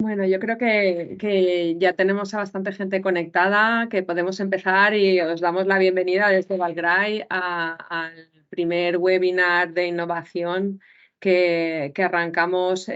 Bueno, yo creo que ya tenemos a bastante gente conectada, que podemos empezar y os damos la bienvenida desde Valgray al primer webinar de innovación que arrancamos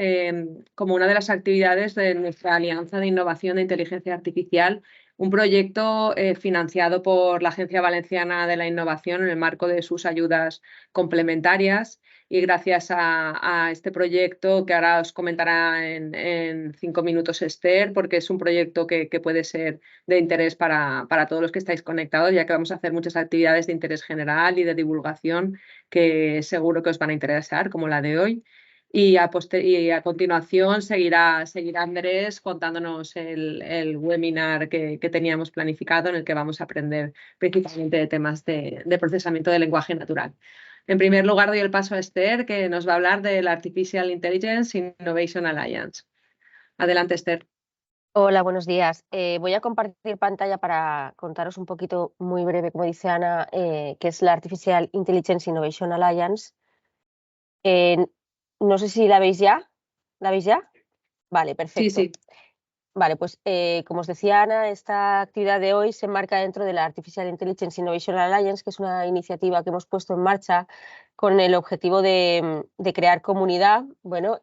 como una de las actividades de nuestra Alianza de Innovación de Inteligencia Artificial, un proyecto financiado por la Agencia Valenciana de la Innovación en el marco de sus ayudas complementarias. Y gracias a este proyecto que ahora os comentará en 5 minutos Esther, porque es un proyecto que puede ser de interés para todos los que estáis conectados, ya que vamos a hacer muchas actividades de interés general y de divulgación que seguro que os van a interesar, como la de hoy. Y a continuación seguirá Andrés contándonos el webinar que teníamos planificado, en el que vamos a aprender principalmente de temas de procesamiento del lenguaje natural. En primer lugar, doy el paso a Esther, que nos va a hablar del Artificial Intelligence Innovation Alliance. Adelante, Esther. Hola, buenos días. Voy a compartir pantalla para contaros un poquito, muy breve, como dice Ana, qué es la Artificial Intelligence Innovation Alliance. No sé si la veis ya. ¿La veis ya? Vale, perfecto. Sí. Vale, pues como os decía Ana, esta actividad de hoy se enmarca dentro de la Artificial Intelligence Innovation Alliance, que es una iniciativa que hemos puesto en marcha con el objetivo de crear comunidad, bueno,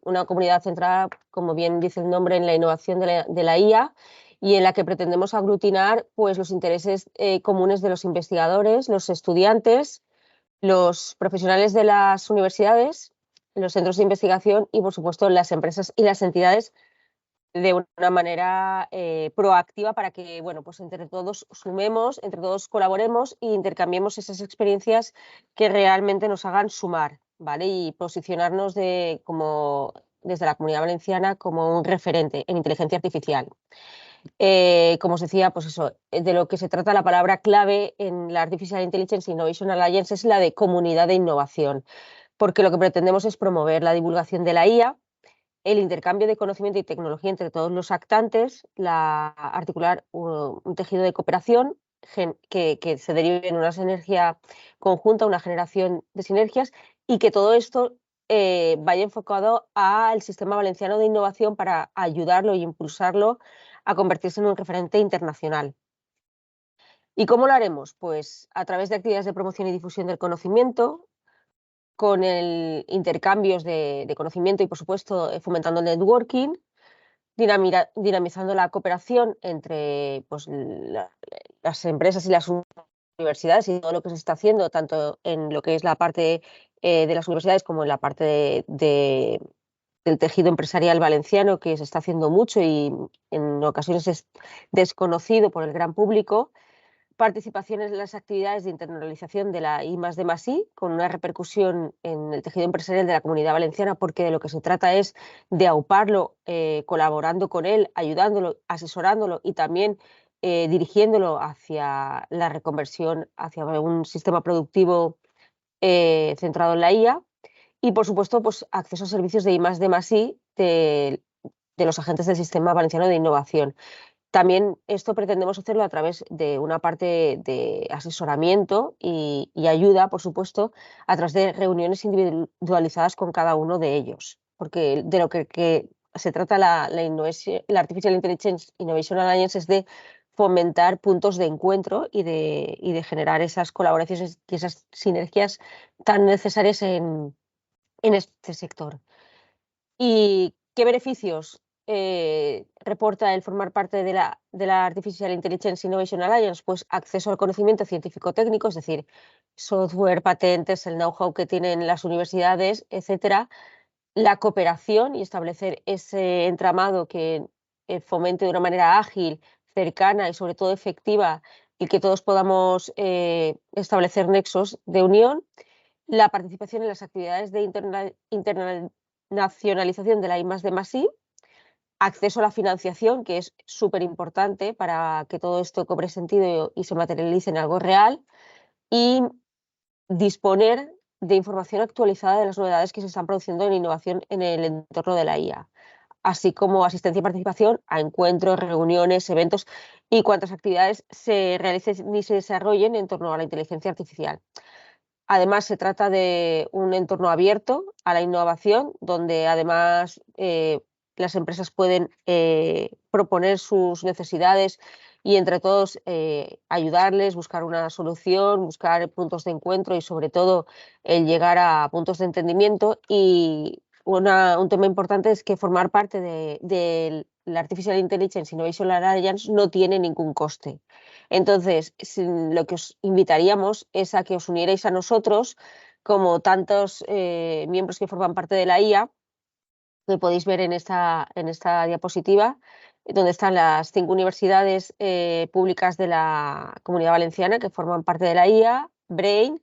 una comunidad centrada, como bien dice el nombre, en la innovación de la IA, y en la que pretendemos aglutinar pues, los intereses comunes de los investigadores, los estudiantes, los profesionales de las universidades, los centros de investigación y, por supuesto, las empresas y las entidades de una manera proactiva para que, bueno, pues entre todos sumemos, entre todos colaboremos e intercambiemos esas experiencias que realmente nos hagan sumar, ¿vale? Y posicionarnos desde la Comunidad Valenciana como un referente en inteligencia artificial. Como os decía, pues eso, de lo que se trata la palabra clave en la Artificial Intelligence Innovation Alliance es la de comunidad de innovación, porque lo que pretendemos es promover la divulgación de la IA, el intercambio de conocimiento y tecnología entre todos los actantes, articular un tejido de cooperación que se derive en una sinergia conjunta, una generación de sinergias, y que todo esto vaya enfocado al sistema valenciano de innovación para ayudarlo e impulsarlo a convertirse en un referente internacional. ¿Y cómo lo haremos? Pues a través de actividades de promoción y difusión del conocimiento, con el intercambios de conocimiento y, por supuesto, fomentando el networking, dinamizando la cooperación entre pues, las empresas y las universidades y todo lo que se está haciendo, tanto en lo que es la parte de las universidades como en la parte del tejido empresarial valenciano, que se está haciendo mucho y en ocasiones es desconocido por el gran público. Participaciones en las actividades de internalización de la I+D+I, con una repercusión en el tejido empresarial de la Comunidad Valenciana, porque de lo que se trata es de auparlo, colaborando con él, ayudándolo, asesorándolo y también dirigiéndolo hacia la reconversión, hacia un sistema productivo centrado en la IA. Y, por supuesto, pues, acceso a servicios de I+D+I de los agentes del Sistema Valenciano de Innovación. También esto pretendemos hacerlo a través de una parte de asesoramiento y ayuda, por supuesto, a través de reuniones individualizadas con cada uno de ellos. Porque de lo que se trata la Artificial Intelligence Innovation Alliance es de fomentar puntos de encuentro y de generar esas colaboraciones y esas sinergias tan necesarias en este sector. ¿Y qué beneficios reporta el formar parte de la Artificial Intelligence Innovation Alliance? Pues acceso al conocimiento científico-técnico, es decir, software, patentes, el know-how que tienen las universidades, etcétera. La cooperación y establecer ese entramado que fomente de una manera ágil, cercana y sobre todo efectiva, y que todos podamos establecer nexos de unión. La participación en las actividades de internacionalización de la I+D+I, acceso a la financiación, que es súper importante para que todo esto cobre sentido y se materialice en algo real, y disponer de información actualizada de las novedades que se están produciendo en innovación en el entorno de la IA, así como asistencia y participación a encuentros, reuniones, eventos y cuantas actividades se realicen y se desarrollen en torno a la inteligencia artificial. Además, se trata de un entorno abierto a la innovación, donde además las empresas pueden proponer sus necesidades y entre todos ayudarles, buscar una solución, buscar puntos de encuentro y sobre todo el llegar a puntos de entendimiento. Y un tema importante es que formar parte de la Artificial Intelligence Innovation Alliance no tiene ningún coste. Entonces, lo que os invitaríamos es a que os unierais a nosotros, como tantos miembros que forman parte de la IA, que podéis ver en esta diapositiva, donde están las 5 universidades públicas de la Comunidad Valenciana que forman parte de la IA, Brain,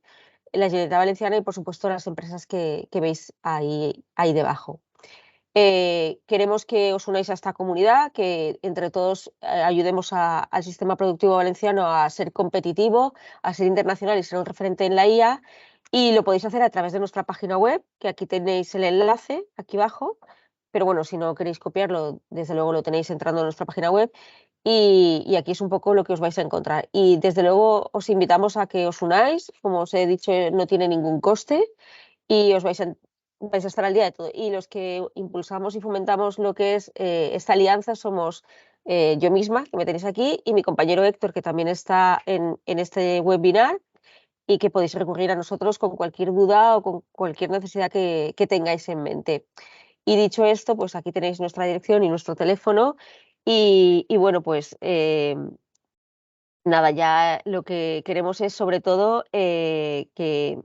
la Generalitat Valenciana y, por supuesto, las empresas que veis ahí debajo. Queremos que os unáis a esta comunidad, que entre todos ayudemos al sistema productivo valenciano a ser competitivo, a ser internacional y ser un referente en la IA, y lo podéis hacer a través de nuestra página web, que aquí tenéis el enlace, aquí abajo, pero bueno, si no queréis copiarlo, desde luego lo tenéis entrando en nuestra página web, y aquí es un poco lo que os vais a encontrar. Y desde luego os invitamos a que os unáis, como os he dicho, no tiene ningún coste, y os vais a estar al día de todo. Y los que impulsamos y fomentamos lo que es esta alianza somos yo misma, que me tenéis aquí, y mi compañero Héctor, que también está en este webinar, y que podéis recurrir a nosotros con cualquier duda o con cualquier necesidad que tengáis en mente. Y dicho esto, pues aquí tenéis nuestra dirección y nuestro teléfono. Y bueno, pues nada, ya lo que queremos es sobre todo que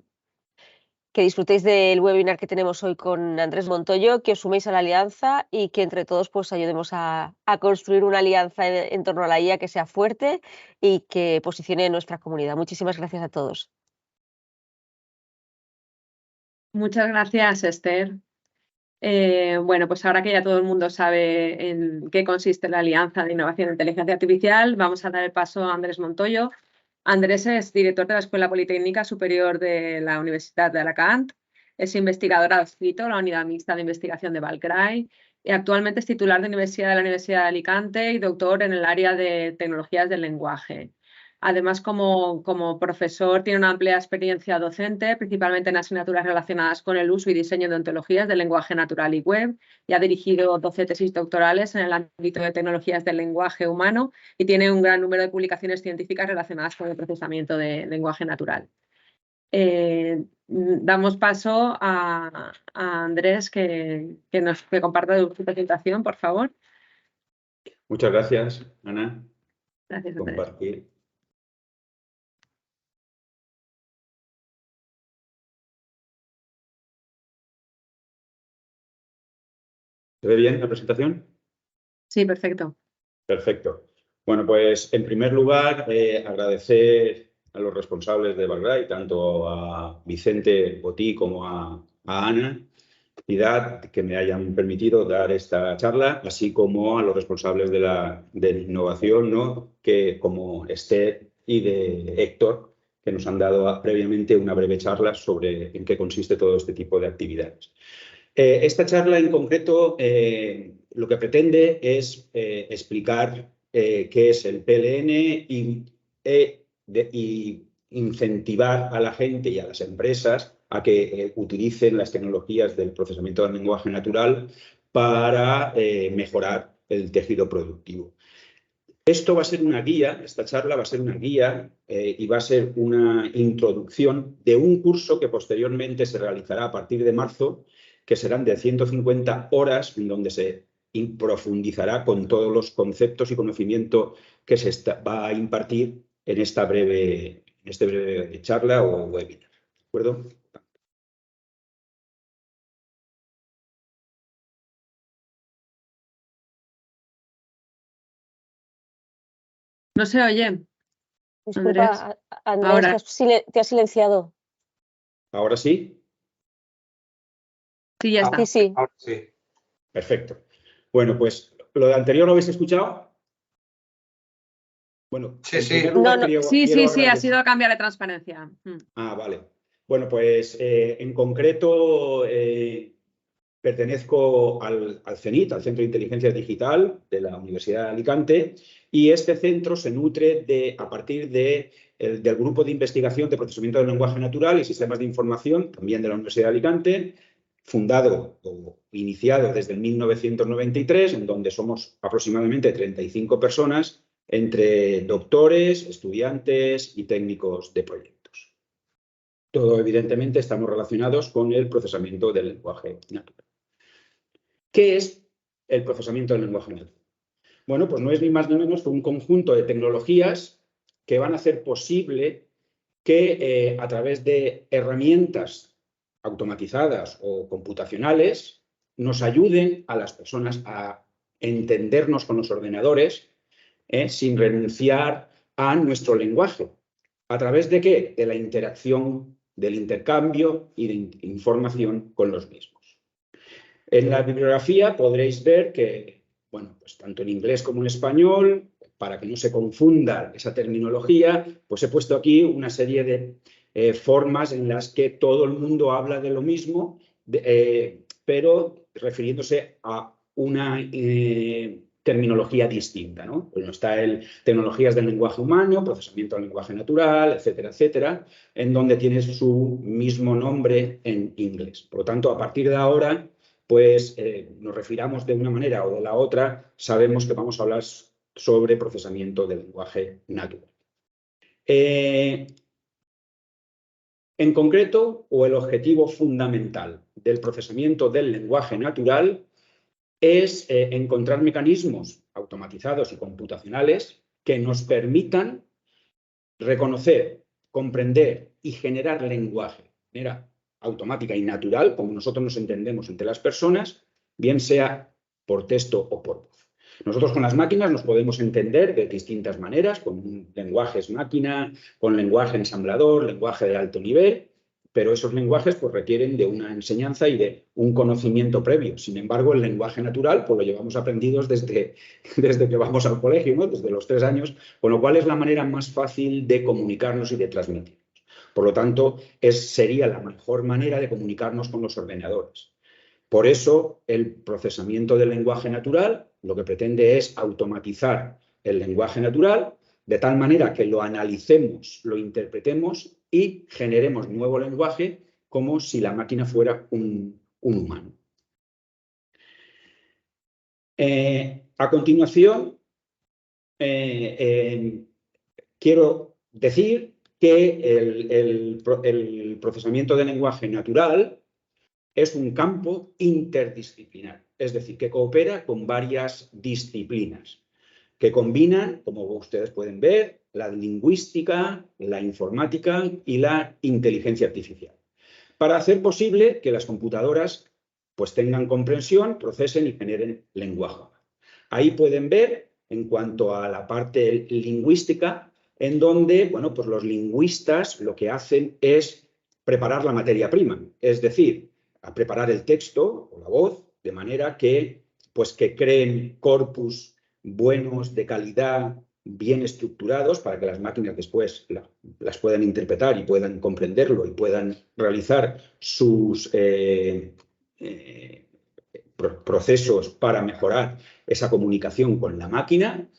disfrutéis del webinar que tenemos hoy con Andrés Montoyo, que os suméis a la alianza y que entre todos pues ayudemos a construir una alianza en torno a la IA que sea fuerte y que posicione nuestra comunidad. Muchísimas gracias a todos. Muchas gracias, Esther. Bueno, pues ahora que ya todo el mundo sabe en qué consiste la Alianza de Innovación e Inteligencia Artificial, vamos a dar el paso a Andrés Montoyo. Andrés es director de la Escuela Politécnica Superior de la Universidad de Alacant, es investigador adscrito a la Unidad Mixta de Investigación de Valgray y actualmente es titular de la Universidad de Alicante y doctor en el área de Tecnologías del Lenguaje. Además, como profesor, tiene una amplia experiencia docente, principalmente en asignaturas relacionadas con el uso y diseño de ontologías del lenguaje natural y web, y ha dirigido 12 tesis doctorales en el ámbito de tecnologías del lenguaje humano y tiene un gran número de publicaciones científicas relacionadas con el procesamiento de lenguaje natural. Damos paso a Andrés que comparta su presentación, por favor. Muchas gracias, Ana. Gracias, Andrés. Compartir. ¿Se ve bien la presentación? Sí, perfecto. Perfecto. Bueno, pues en primer lugar, agradecer a los responsables de Valgray, tanto a Vicente Botí como a Ana Piedad, que me hayan permitido dar esta charla, así como a los responsables de la innovación, ¿no? Que como Esther y de Héctor, que nos han dado previamente una breve charla sobre en qué consiste todo este tipo de actividades. Esta charla en concreto lo que pretende es explicar qué es el PLN y incentivar a la gente y a las empresas a que utilicen las tecnologías del procesamiento del lenguaje natural para mejorar el tejido productivo. Esto va a ser una guía, esta charla va a ser una guía y va a ser una introducción de un curso que posteriormente se realizará a partir de marzo, que serán de 150 horas, en donde se profundizará con todos los conceptos y conocimiento que se va a impartir en esta breve charla o webinar. ¿De acuerdo? No se oye. Disculpa, Andrés, te has silenciado. ¿Ahora sí? Sí, ya está. Sí. Ahora sí. Perfecto. Bueno, pues lo de anterior lo habéis escuchado. Bueno, sí, en sí. primer lugar, Sí, ha sido cambiar de transparencia. Ah, vale. Bueno, pues en concreto pertenezco al CENIT, al Centro de Inteligencia Digital de la Universidad de Alicante, y este centro se nutre a partir del Grupo de Investigación de Procesamiento del Lenguaje Natural y Sistemas de Información, también de la Universidad de Alicante, fundado o iniciado desde 1993, en donde somos aproximadamente 35 personas, entre doctores, estudiantes y técnicos de proyectos. Todo, evidentemente, estamos relacionados con el procesamiento del lenguaje natural. ¿Qué es el procesamiento del lenguaje natural? Bueno, pues no es ni más ni menos que un conjunto de tecnologías que van a hacer posible que a través de herramientas automatizadas o computacionales nos ayuden a las personas a entendernos con los ordenadores sin renunciar a nuestro lenguaje. ¿A través de qué? De la interacción, del intercambio y de información con los mismos. En la bibliografía podréis ver que, bueno, pues tanto en inglés como en español, para que no se confunda esa terminología, pues he puesto aquí una serie de formas en las que todo el mundo habla de lo mismo, pero refiriéndose a una terminología distinta, ¿no? Bueno, está tecnologías del lenguaje humano, procesamiento del lenguaje natural, etcétera, etcétera, en donde tiene su mismo nombre en inglés. Por lo tanto, a partir de ahora, pues nos refiramos de una manera o de la otra, sabemos que vamos a hablar sobre procesamiento del lenguaje natural. En concreto, o el objetivo fundamental del procesamiento del lenguaje natural es encontrar mecanismos automatizados y computacionales que nos permitan reconocer, comprender y generar lenguaje de manera automática y natural, como nosotros nos entendemos entre las personas, bien sea por texto o por voz. Nosotros con las máquinas nos podemos entender de distintas maneras, con lenguajes máquina, con lenguaje ensamblador, lenguaje de alto nivel, pero esos lenguajes pues, requieren de una enseñanza y de un conocimiento previo. Sin embargo, el lenguaje natural pues, lo llevamos aprendidos desde que vamos al colegio, ¿no? Desde los 3 años, con lo cual es la manera más fácil de comunicarnos y de transmitirnos. Por lo tanto, sería la mejor manera de comunicarnos con los ordenadores. Por eso, el procesamiento del lenguaje natural lo que pretende es automatizar el lenguaje natural de tal manera que lo analicemos, lo interpretemos y generemos nuevo lenguaje como si la máquina fuera un humano. A continuación, quiero decir que el procesamiento del lenguaje natural es un campo interdisciplinar, es decir, que coopera con varias disciplinas, que combinan, como ustedes pueden ver, la lingüística, la informática y la inteligencia artificial, para hacer posible que las computadoras pues, tengan comprensión, procesen y generen lenguaje. Ahí pueden ver, en cuanto a la parte lingüística, en donde bueno, pues los lingüistas lo que hacen es preparar la materia prima, es decir, a preparar el texto o la voz de manera que, pues, que creen corpus buenos, de calidad, bien estructurados para que las máquinas después las puedan interpretar y puedan comprenderlo y puedan realizar sus procesos para mejorar esa comunicación con la máquina.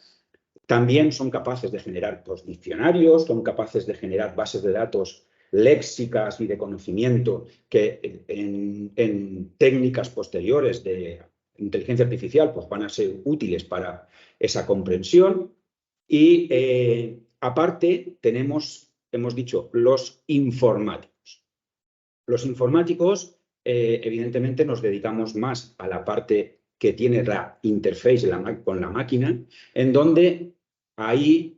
También son capaces de generar diccionarios, son capaces de generar bases de datos léxicas y de conocimiento que en técnicas posteriores de inteligencia artificial pues van a ser útiles para esa comprensión. Y aparte tenemos, hemos dicho, los informáticos. Los informáticos evidentemente nos dedicamos más a la parte que tiene la interface con la máquina, en donde ahí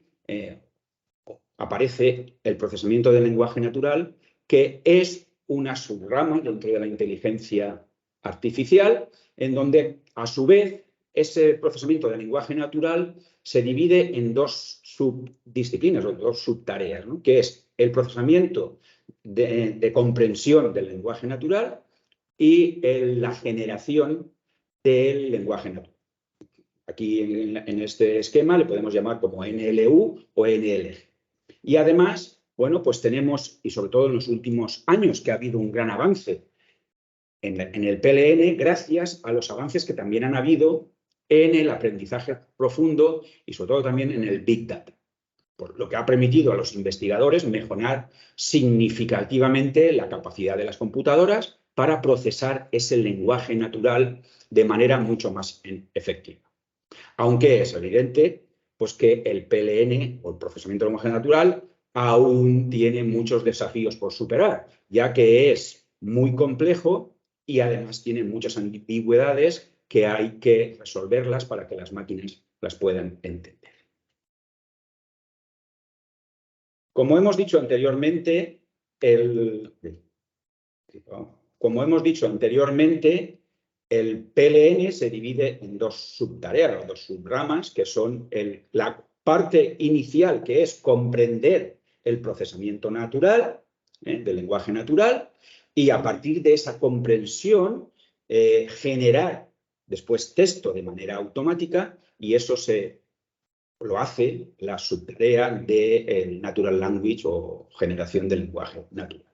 aparece el procesamiento del lenguaje natural, que es una subrama dentro de la inteligencia artificial, en donde, a su vez, ese procesamiento del lenguaje natural se divide en 2 subdisciplinas o 2 subtareas, ¿no? Que es el procesamiento de comprensión del lenguaje natural y la generación del lenguaje natural. Aquí en este esquema le podemos llamar como NLU o NLG. Y además, bueno, pues tenemos, y sobre todo en los últimos años, que ha habido un gran avance en el PLN, gracias a los avances que también han habido en el aprendizaje profundo y sobre todo también en el Big Data, por lo que ha permitido a los investigadores mejorar significativamente la capacidad de las computadoras para procesar ese lenguaje natural de manera mucho más efectiva. Aunque es evidente pues, que el PLN, o el procesamiento del lenguaje natural, aún tiene muchos desafíos por superar, ya que es muy complejo y además tiene muchas ambigüedades que hay que resolverlas para que las máquinas las puedan entender. Como hemos dicho anteriormente, el PLN se divide en dos subtareas, dos subramas, que son la parte inicial, que es comprender el procesamiento natural, del lenguaje natural, y a partir de esa comprensión generar después texto de manera automática, y eso lo hace la subtarea de Natural Language o generación del lenguaje natural.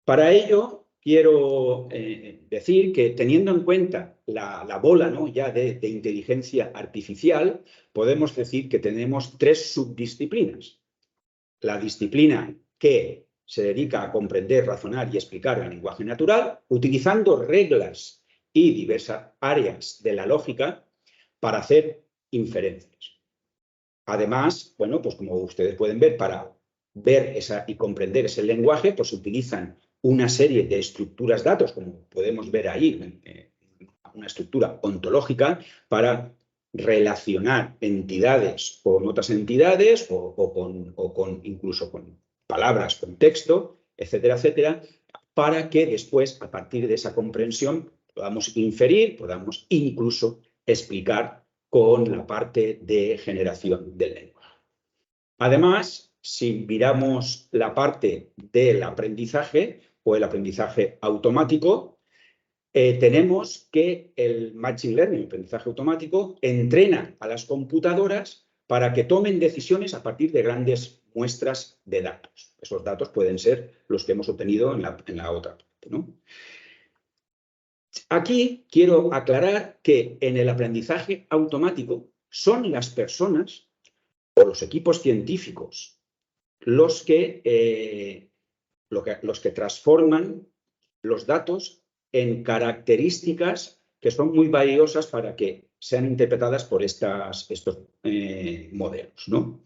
Para ello, quiero decir que teniendo en cuenta la bola, ¿no?, ya de inteligencia artificial, podemos decir que tenemos tres subdisciplinas. La disciplina que se dedica a comprender, razonar y explicar el lenguaje natural, utilizando reglas y diversas áreas de la lógica para hacer inferencias. Además, bueno, pues como ustedes pueden ver, para ver y comprender ese lenguaje, pues utilizan una serie de estructuras datos, como podemos ver ahí, una estructura ontológica para relacionar entidades con otras entidades o incluso con palabras, con texto, etcétera, etcétera, para que después, a partir de esa comprensión, podamos inferir, podamos incluso explicar con la parte de generación del lenguaje. Además, si miramos la parte del aprendizaje o el aprendizaje automático, tenemos que el Machine Learning, el aprendizaje automático, entrena a las computadoras para que tomen decisiones a partir de grandes muestras de datos. Esos datos pueden ser los que hemos obtenido en la otra parte, ¿no? Aquí quiero aclarar que en el aprendizaje automático son las personas o los equipos científicos los que transforman los datos en características que son muy valiosas para que sean interpretadas por estos modelos, ¿no?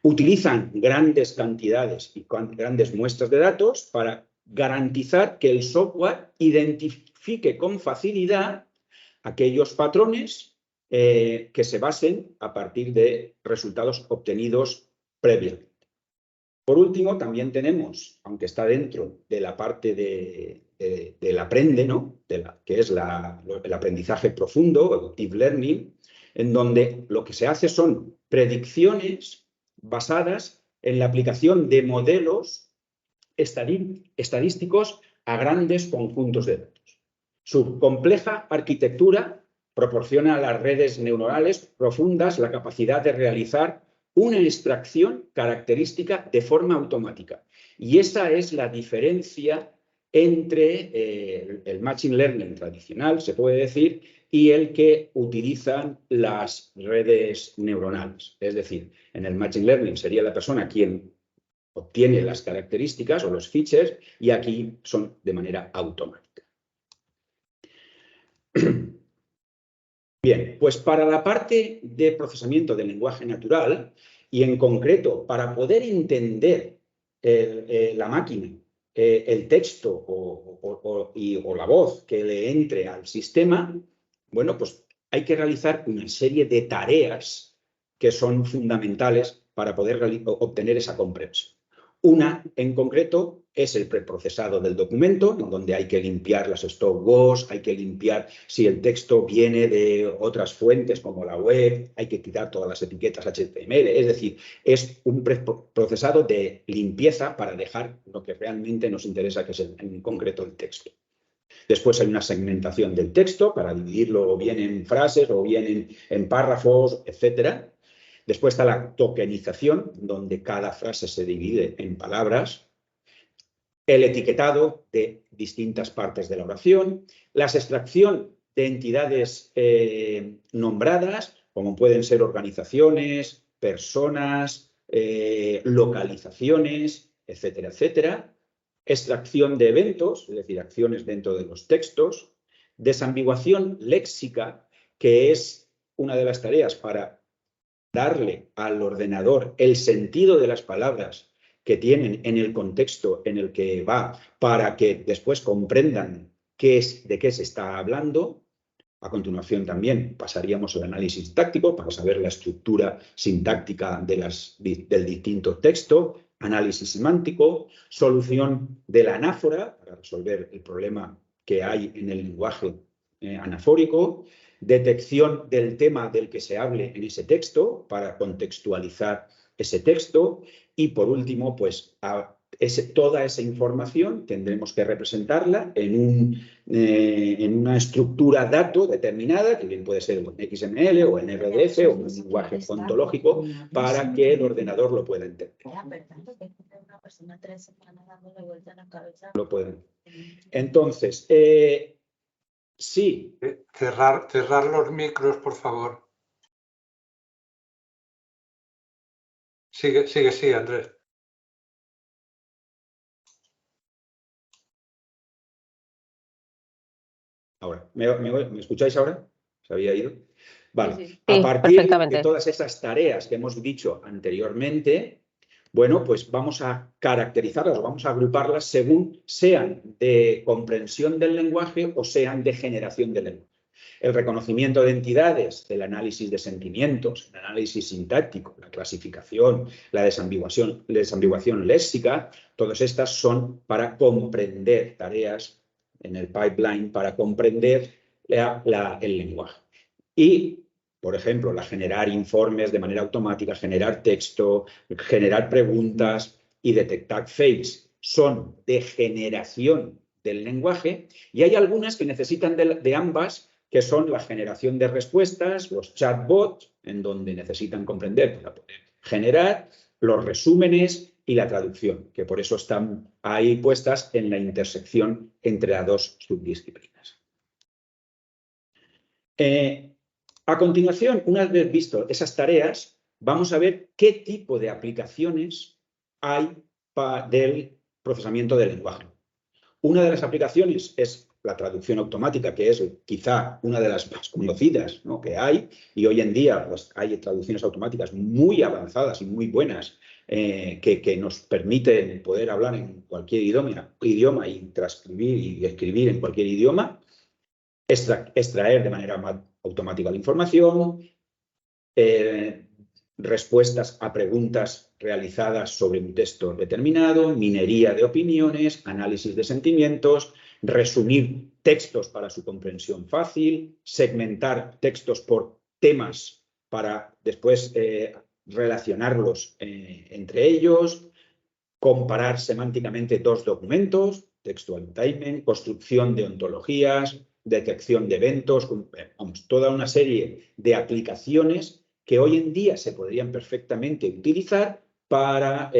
Utilizan grandes cantidades y grandes muestras de datos para garantizar que el software identifique con facilidad aquellos patrones que se basen a partir de resultados obtenidos previamente. Por último, también tenemos, aunque está dentro de la parte del aprende, ¿no?, que es el aprendizaje profundo, el deep learning, en donde lo que se hace son predicciones basadas en la aplicación de modelos estadísticos a grandes conjuntos de datos. Su compleja arquitectura proporciona a las redes neuronales profundas la capacidad de realizar una extracción característica de forma automática. Y esa es la diferencia entre el Machine Learning tradicional, se puede decir, y el que utilizan las redes neuronales. Es decir, en el Machine Learning sería la persona quien obtiene las características o los features, y aquí son de manera automática. Bien, pues para la parte de procesamiento del lenguaje natural, y en concreto para poder entender la máquina, el texto o la voz que le entre al sistema, bueno, pues hay que realizar una serie de tareas que son fundamentales para poder obtener esa comprensión. Una, en concreto, es el preprocesado del documento, en donde hay que limpiar las stopwords, hay que limpiar si el texto viene de otras fuentes como la web, hay que quitar todas las etiquetas HTML. Es decir, es un preprocesado de limpieza para dejar lo que realmente nos interesa, que es en concreto el texto. Después hay una segmentación del texto para dividirlo o bien en frases o bien en párrafos, etcétera. Después está la tokenización, donde cada frase se divide en palabras. El etiquetado de distintas partes de la oración. La extracción de entidades nombradas, como pueden ser organizaciones, personas, localizaciones, etcétera, etcétera. Extracción de eventos, es decir, acciones dentro de los textos. Desambiguación léxica, que es una de las tareas para darle al ordenador el sentido de las palabras que tienen en el contexto en el que va, para que después comprendan de qué se está hablando. A continuación también pasaríamos al análisis táctico para saber la estructura sintáctica del distinto texto, análisis semántico, solución de la anáfora para resolver el problema que hay en el lenguaje anafórico, detección del tema del que se hable en ese texto para contextualizar ese texto y, por último, pues toda esa información tendremos que representarla en una estructura dato determinada, que bien puede ser en XML o en RDF o en un lenguaje ontológico, para que el ordenador lo pueda entender. Lo pueden. Entonces, sí. Cerrar los micros, por favor. Sigue, Andrés. Ahora, ¿me escucháis ahora? ¿Se había ido? Vale. Sí, a partir de todas esas tareas que hemos dicho anteriormente, bueno, pues vamos a caracterizarlas o vamos a agruparlas según sean de comprensión del lenguaje o sean de generación del lenguaje. El reconocimiento de entidades, el análisis de sentimientos, el análisis sintáctico, la clasificación, la desambiguación léxica, todas estas son para comprender tareas en el pipeline, para comprender el lenguaje. Y, por ejemplo, generar informes de manera automática, generar texto, generar preguntas y detectar fakes son de generación del lenguaje, y hay algunas que necesitan de ambas, que son la generación de respuestas, los chatbots, en donde necesitan comprender para poder generar, los resúmenes y la traducción, que por eso están ahí puestas en la intersección entre las dos subdisciplinas. A continuación, una vez visto esas tareas, vamos a ver qué tipo de aplicaciones hay del procesamiento del lenguaje. Una de las aplicaciones es la traducción automática, que es quizá una de las más conocidas, ¿no?, que hay, y hoy en día pues, hay traducciones automáticas muy avanzadas y muy buenas que nos permiten poder hablar en cualquier idioma y transcribir y escribir en cualquier idioma, extraer de manera automática la información, respuestas a preguntas realizadas sobre un texto determinado, minería de opiniones, análisis de sentimientos, resumir textos para su comprensión fácil, segmentar textos por temas para después relacionarlos entre ellos, comparar semánticamente dos documentos, textual entailment, construcción de ontologías, detección de eventos, toda una serie de aplicaciones que hoy en día se podrían perfectamente utilizar para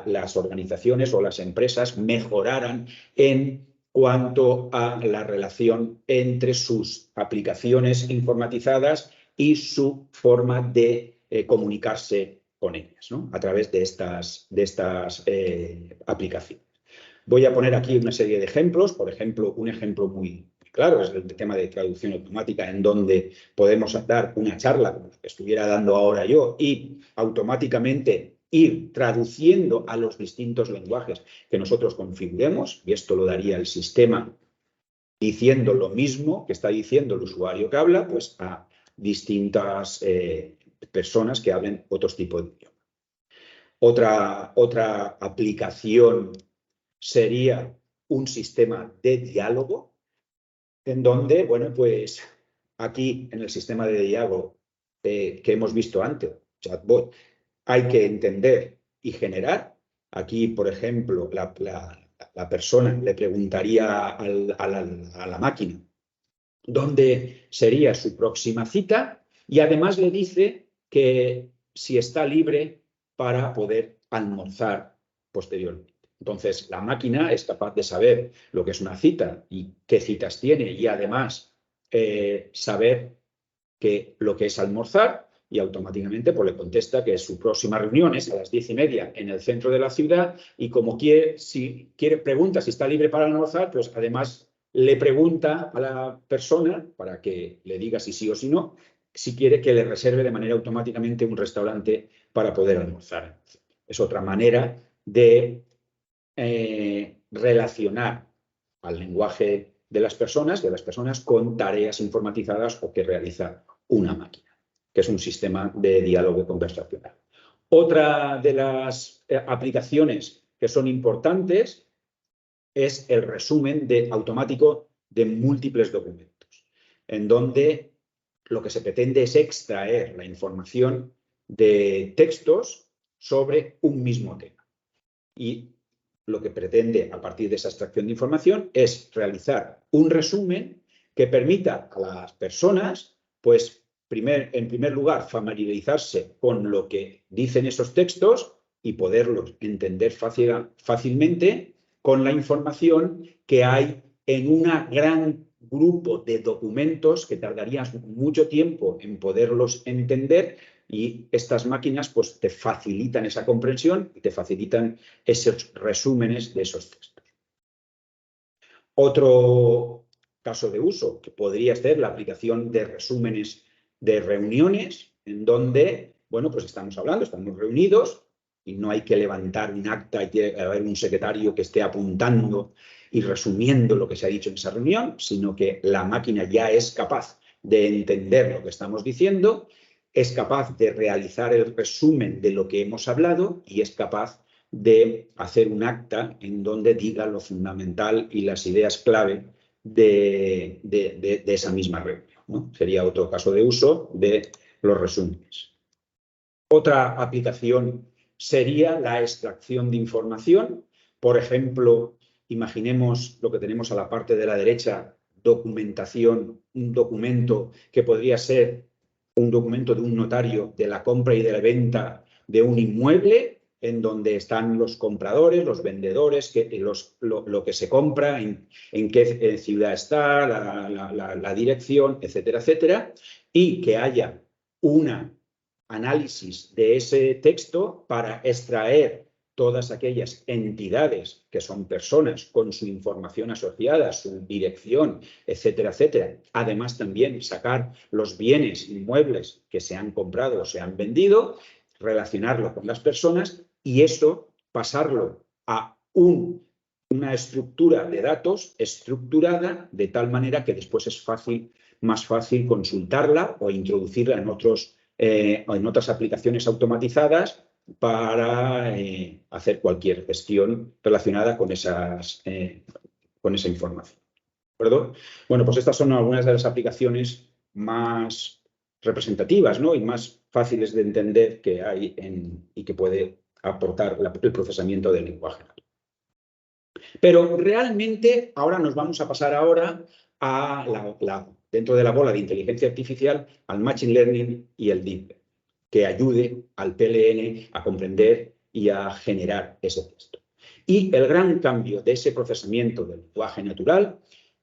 las organizaciones o las empresas mejoraran en cuanto a la relación entre sus aplicaciones informatizadas y su forma de comunicarse con ellas, ¿no?, a través de estas aplicaciones. Voy a poner aquí una serie de ejemplos. Por ejemplo, un ejemplo muy claro es el tema de traducción automática, en donde podemos dar una charla como la que estuviera dando ahora yo y automáticamente ir traduciendo a los distintos lenguajes que nosotros configuremos, y esto lo daría el sistema diciendo lo mismo que está diciendo el usuario que habla, pues a distintas personas que hablen otros tipos de idioma. Otra aplicación sería un sistema de diálogo, en donde, bueno, pues aquí en el sistema de diálogo que hemos visto antes, chatbot, hay que entender y generar. Aquí, por ejemplo, la persona le preguntaría a la máquina dónde sería su próxima cita, y además le dice que si está libre para poder almorzar posteriormente. Entonces, la máquina es capaz de saber lo que es una cita y qué citas tiene, y además saber lo que es almorzar, y automáticamente pues, le contesta que su próxima reunión es a las 10:30 en el centro de la ciudad y como pregunta si está libre para almorzar, pues además le pregunta a la persona para que le diga si sí o si no, si quiere que le reserve de manera automáticamente un restaurante para poder almorzar. Es otra manera de relacionar al lenguaje de las personas con tareas informatizadas o que realiza una máquina, que es un sistema de diálogo conversacional. Otra de las aplicaciones que son importantes es el resumen automático de múltiples documentos, en donde lo que se pretende es extraer la información de textos sobre un mismo tema. Y lo que pretende, a partir de esa extracción de información, es realizar un resumen que permita a las personas, pues, en primer lugar, familiarizarse con lo que dicen esos textos y poderlos entender fácilmente con la información que hay en un gran grupo de documentos que tardarían mucho tiempo en poderlos entender y estas máquinas pues, te facilitan esa comprensión y te facilitan esos resúmenes de esos textos. Otro caso de uso que podría ser la aplicación de resúmenes de reuniones en donde, bueno, pues estamos reunidos y no hay que levantar un acta, hay que haber un secretario que esté apuntando y resumiendo lo que se ha dicho en esa reunión, sino que la máquina ya es capaz de entender lo que estamos diciendo, es capaz de realizar el resumen de lo que hemos hablado y es capaz de hacer un acta en donde diga lo fundamental y las ideas clave de esa misma reunión, ¿no? Sería otro caso de uso de los resúmenes. Otra aplicación sería la extracción de información. Por ejemplo, imaginemos lo que tenemos a la parte de la derecha, documentación, un documento que podría ser un documento de un notario de la compra y de la venta de un inmueble, en donde están los compradores, los vendedores, lo que se compra, en qué ciudad está, la dirección, etcétera, etcétera, y que haya un análisis de ese texto para extraer todas aquellas entidades que son personas con su información asociada, su dirección, etcétera, etcétera. Además, también sacar los bienes inmuebles que se han comprado o se han vendido, relacionarlo con las personas y eso pasarlo a una estructura de datos estructurada de tal manera que después es más fácil consultarla o introducirla en otras aplicaciones automatizadas para hacer cualquier gestión relacionada con esa información. ¿De acuerdo? Bueno, pues estas son algunas de las aplicaciones más representativas, ¿no? Y más fáciles de entender que hay y que puede aportar el procesamiento del lenguaje. Pero realmente ahora nos vamos a pasar a dentro de la bola de inteligencia artificial al Machine Learning y el Deep Learning, que ayude al PLN a comprender y a generar ese texto. Y el gran cambio de ese procesamiento del lenguaje natural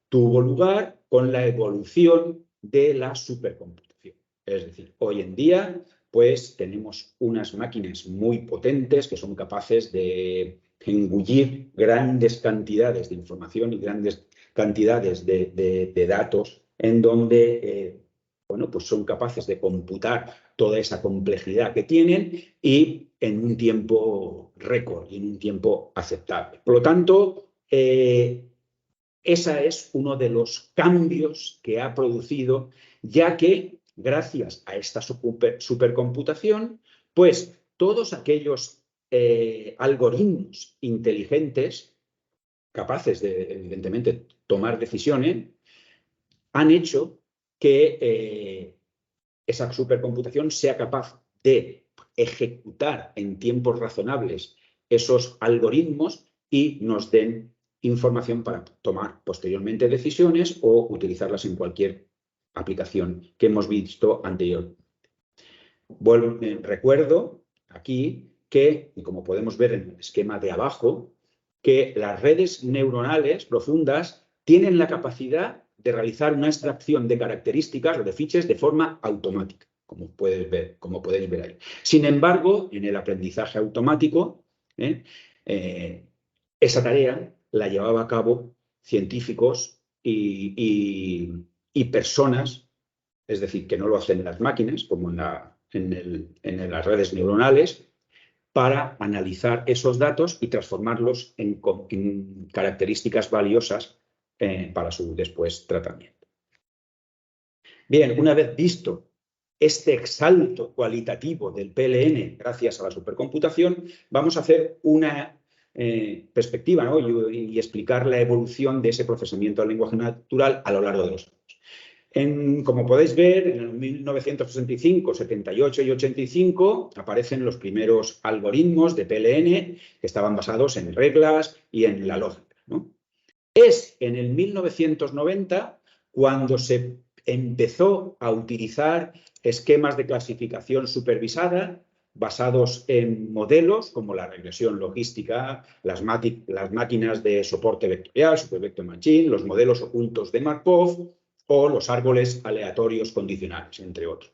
tuvo lugar con la evolución de la supercomputación. Es decir, hoy en día pues tenemos unas máquinas muy potentes que son capaces de engullir grandes cantidades de información y grandes cantidades de datos en donde bueno, pues son capaces de computar toda esa complejidad que tienen y en un tiempo récord y en un tiempo aceptable. Por lo tanto, ese es uno de los cambios que ha producido, ya que gracias a esta supercomputación, pues todos aquellos algoritmos inteligentes capaces de, evidentemente, tomar decisiones, han hecho que esa supercomputación sea capaz de ejecutar en tiempos razonables esos algoritmos y nos den información para tomar posteriormente decisiones o utilizarlas en cualquier aplicación que hemos visto anteriormente. Recuerdo aquí que, y como podemos ver en el esquema de abajo, que las redes neuronales profundas tienen la capacidad de realizar una extracción de características o de fiches de forma automática. como podéis ver ahí. Sin embargo, en el aprendizaje automático, esa tarea la llevaba a cabo científicos y personas, es decir, que no lo hacen las máquinas, como en las redes neuronales, para analizar esos datos y transformarlos en características valiosas para su después tratamiento. Bien, una vez visto este exalto cualitativo del PLN gracias a la supercomputación, vamos a hacer una perspectiva, ¿no? y explicar la evolución de ese procesamiento del lenguaje natural a lo largo de los años. Como podéis ver, en el 1965, 78 y 85 aparecen los primeros algoritmos de PLN que estaban basados en reglas y en la lógica, ¿no? Es en el 1990 cuando se empezó a utilizar esquemas de clasificación supervisada basados en modelos como la regresión logística, las máquinas de soporte vectorial, Supervector Machine, los modelos ocultos de Markov o los árboles aleatorios condicionales, entre otros.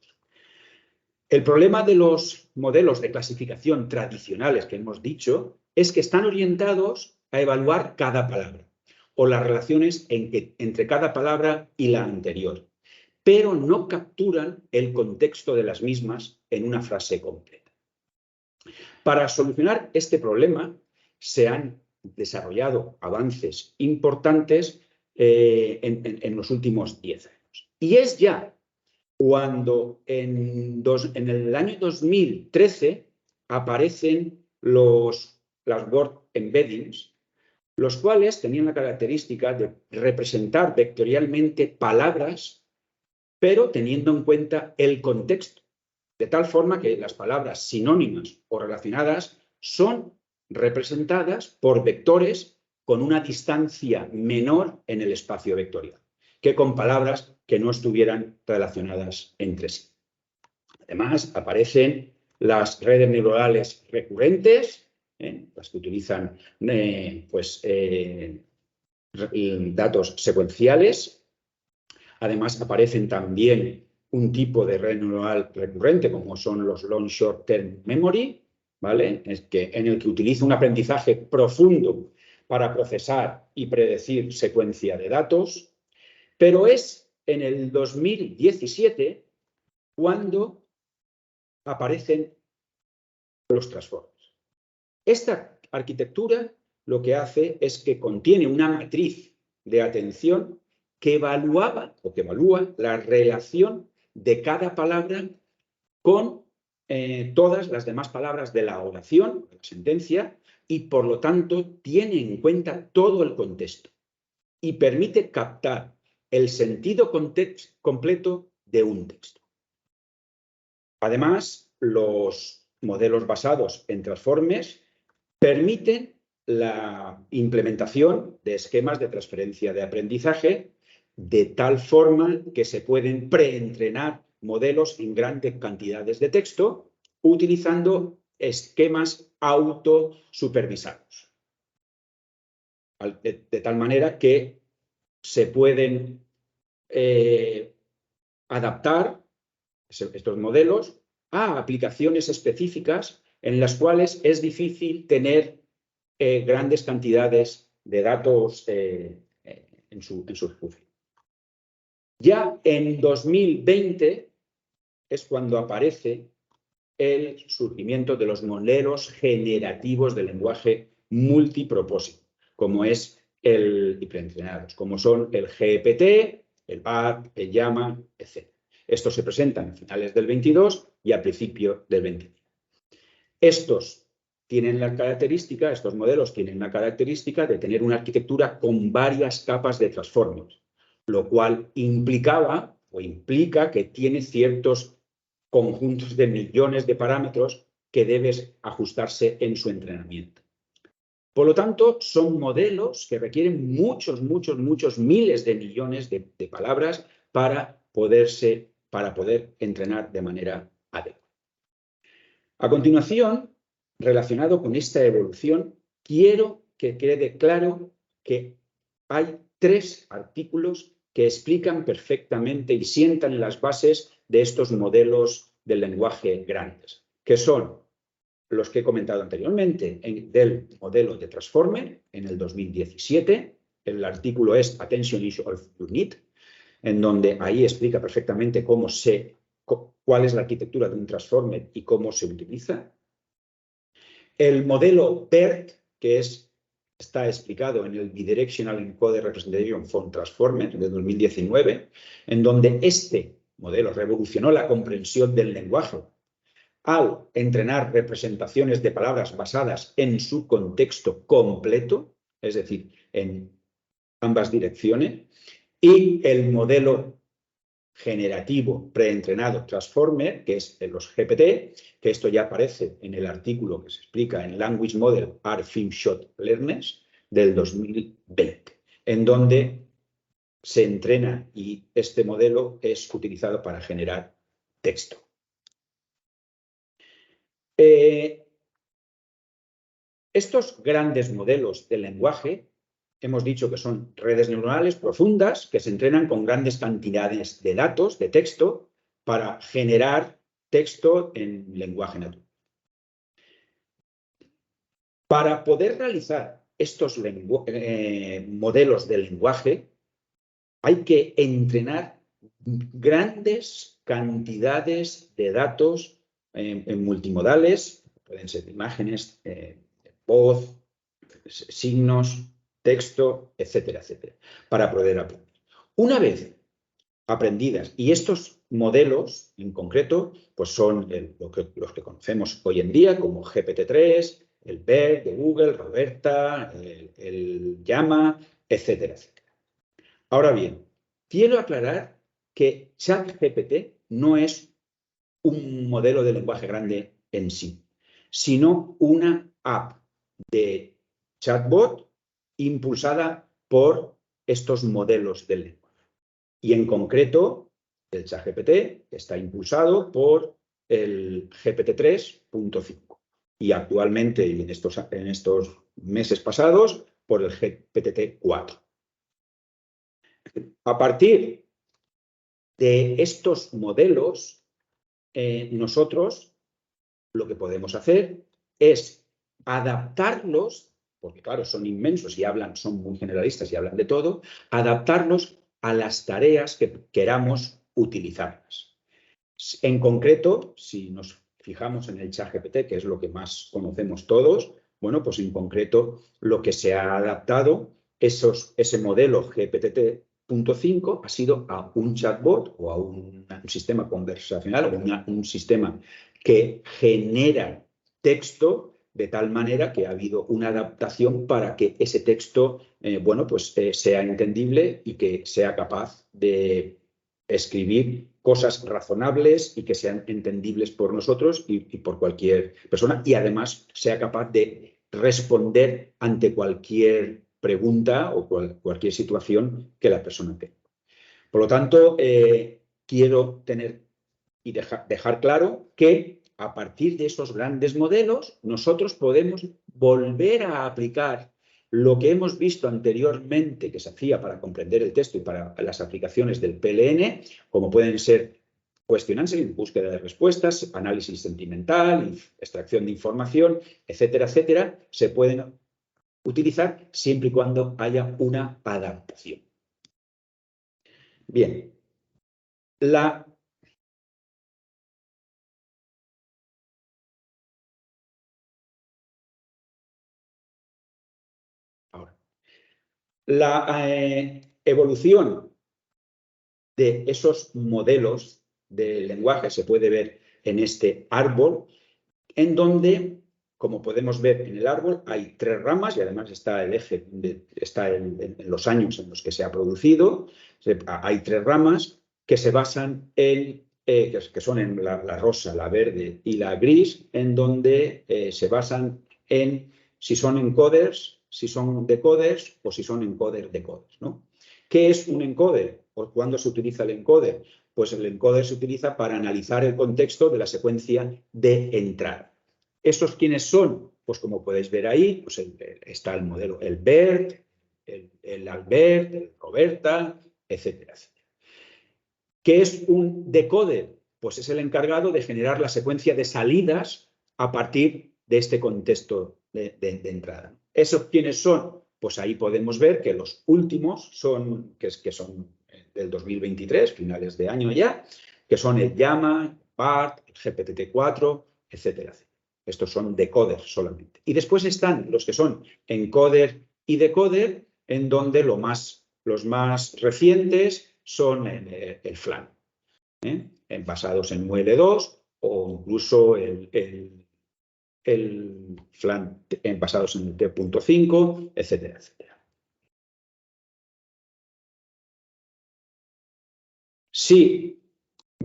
El problema de los modelos de clasificación tradicionales que hemos dicho es que están orientados a evaluar cada palabra o las relaciones entre cada palabra y la anterior, pero no capturan el contexto de las mismas en una frase completa. Para solucionar este problema se han desarrollado avances importantes en los últimos 10 años. Y es ya cuando en el año 2013 aparecen las word embeddings, los cuales tenían la característica de representar vectorialmente palabras, pero teniendo en cuenta el contexto, de tal forma que las palabras sinónimas o relacionadas son representadas por vectores con una distancia menor en el espacio vectorial que con palabras que no estuvieran relacionadas entre sí. Además, aparecen las redes neuronales recurrentes, las que utilizan datos secuenciales. Además, aparecen también un tipo de red neuronal recurrente, como son los Long Short Term Memory, ¿vale? En el que utiliza un aprendizaje profundo para procesar y predecir secuencia de datos. Pero es en el 2017 cuando aparecen los transformers. Esta arquitectura lo que hace es que contiene una matriz de atención que evalúa la relación de cada palabra con todas las demás palabras de la oración, de la sentencia, y por lo tanto tiene en cuenta todo el contexto y permite captar el sentido completo de un texto. Además, los modelos basados en transformes permiten la implementación de esquemas de transferencia de aprendizaje de tal forma que se pueden preentrenar modelos en grandes cantidades de texto utilizando esquemas autosupervisados. De tal manera que se pueden adaptar estos modelos a aplicaciones específicas en las cuales es difícil tener grandes cantidades de datos en su ejecución. Ya en 2020 es cuando aparece el surgimiento de los modelos generativos de lenguaje multipropósito, como es y preentrenados, como son el GPT, el BART, el Llama, etc. Estos se presentan a finales del 22 y a principio del 23. Estos modelos tienen la característica de tener una arquitectura con varias capas de transformers, lo cual implica que tiene ciertos conjuntos de millones de parámetros que deben ajustarse en su entrenamiento. Por lo tanto, son modelos que requieren muchos miles de millones de palabras para poder entrenar de manera adecuada. A continuación, relacionado con esta evolución, quiero que quede claro que hay 3 artículos que explican perfectamente y sientan las bases de estos modelos del lenguaje grandes, que son los que he comentado anteriormente del modelo de Transformer en el 2017. El artículo es Attention Issue of Unit, en donde ahí explica perfectamente cuál es la arquitectura de un Transformer y cómo se utiliza. El modelo BERT, que está explicado en el Bidirectional Encoder Representation for Transformer de 2019, en donde este modelo revolucionó la comprensión del lenguaje al entrenar representaciones de palabras basadas en su contexto completo, es decir, en ambas direcciones, y el modelo generativo preentrenado Transformer, que es los GPT, que esto ya aparece en el artículo que se explica en Language Model are Film Shot Learners del 2020, en donde se entrena y este modelo es utilizado para generar texto. Estos grandes modelos de lenguaje, hemos dicho que son redes neuronales profundas que se entrenan con grandes cantidades de datos, de texto, para generar texto en lenguaje natural. Para poder realizar estos modelos de lenguaje, hay que entrenar grandes cantidades de datos en multimodales, pueden ser imágenes, voz, signos, texto, etcétera, etcétera, para poder aprender. Una vez aprendidas, y estos modelos en concreto, pues son los que conocemos hoy en día como GPT-3, el BERT de Google, Roberta, el Llama, etcétera, etcétera. Ahora bien, quiero aclarar que ChatGPT no es un modelo de lenguaje grande en sí, sino una app de chatbot impulsada por estos modelos de lenguaje. Y en concreto, el ChatGPT está impulsado por el GPT-3.5 y actualmente, y en estos meses pasados, por el GPT-4. A partir de estos modelos, nosotros lo que podemos hacer es adaptarlos, porque claro, son inmensos y son muy generalistas y hablan de todo, adaptarlos a las tareas que queramos utilizarlas. En concreto, si nos fijamos en el ChatGPT, que es lo que más conocemos todos, bueno, pues en concreto lo que se ha adaptado, ese modelo GPT-5 ha sido a un chatbot o a un sistema conversacional o un sistema que genera texto de tal manera que ha habido una adaptación para que ese texto, bueno, pues sea entendible y que sea capaz de escribir cosas razonables y que sean entendibles por nosotros y por cualquier persona, y además sea capaz de responder ante cualquier pregunta o cualquier situación que la persona tenga. Por lo tanto, quiero tener y dejar claro que a partir de esos grandes modelos, nosotros podemos volver a aplicar lo que hemos visto anteriormente que se hacía para comprender el texto y para las aplicaciones del PLN, como pueden ser question answering, búsqueda de respuestas, análisis sentimental, extracción de información, etcétera, etcétera, se pueden utilizar siempre y cuando haya una adaptación. Bien, la evolución de esos modelos de lenguaje se puede ver en este árbol, en donde, como podemos ver en el árbol, hay 3 ramas y además está el eje, está en los años en los que se ha producido. Hay 3 ramas que se basan en, que son en la rosa, la verde y la gris, en donde se basan en si son encoders, si son decoders o si son encoder-decoders, ¿no? ¿Qué es un encoder? ¿O cuándo se utiliza el encoder? Pues el encoder se utiliza para analizar el contexto de la secuencia de entrada. ¿Estos quiénes son? Pues como podéis ver ahí, pues está el modelo, el BERT, el Albert, el Roberta, etcétera, etcétera. ¿Qué es un decoder? pues es el encargado de generar la secuencia de salidas a partir de este contexto de entrada. ¿Esos quiénes son? Pues ahí podemos ver que los últimos son, que son del 2023, finales de año ya, que son el Llama, BART, el GPT-4, etcétera, etcétera. Estos son decoder solamente. Y después están los que son encoder y decoder, en donde los más recientes son el FLAN, basados en ML2 o incluso el FLAN basados en el T.5, etcétera, etcétera. Sí.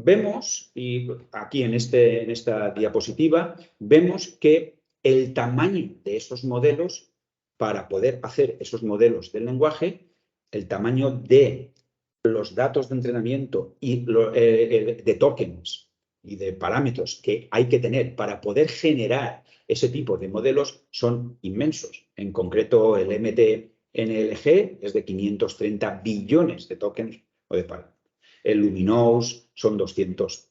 Vemos, y aquí en esta diapositiva, vemos que el tamaño de esos modelos, para poder hacer esos modelos del lenguaje, el tamaño de los datos de entrenamiento y de tokens y de parámetros que hay que tener para poder generar ese tipo de modelos son inmensos. En concreto, el MTNLG es de 530 billones de tokens o de parámetros. El Luminous son 200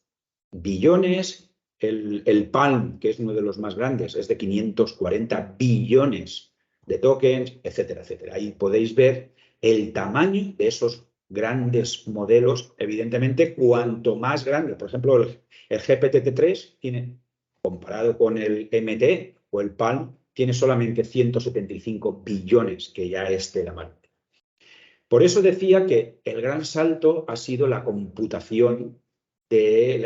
billones. El Palm, que es uno de los más grandes, es de 540 billones de tokens, etcétera, etcétera. Ahí podéis ver el tamaño de esos grandes modelos. Evidentemente, cuanto más grande, por ejemplo, el GPT-3 tiene, comparado con el MT o el Palm, tiene solamente 175 billones, que ya es de la mano. Por eso decía que el gran salto ha sido la computación de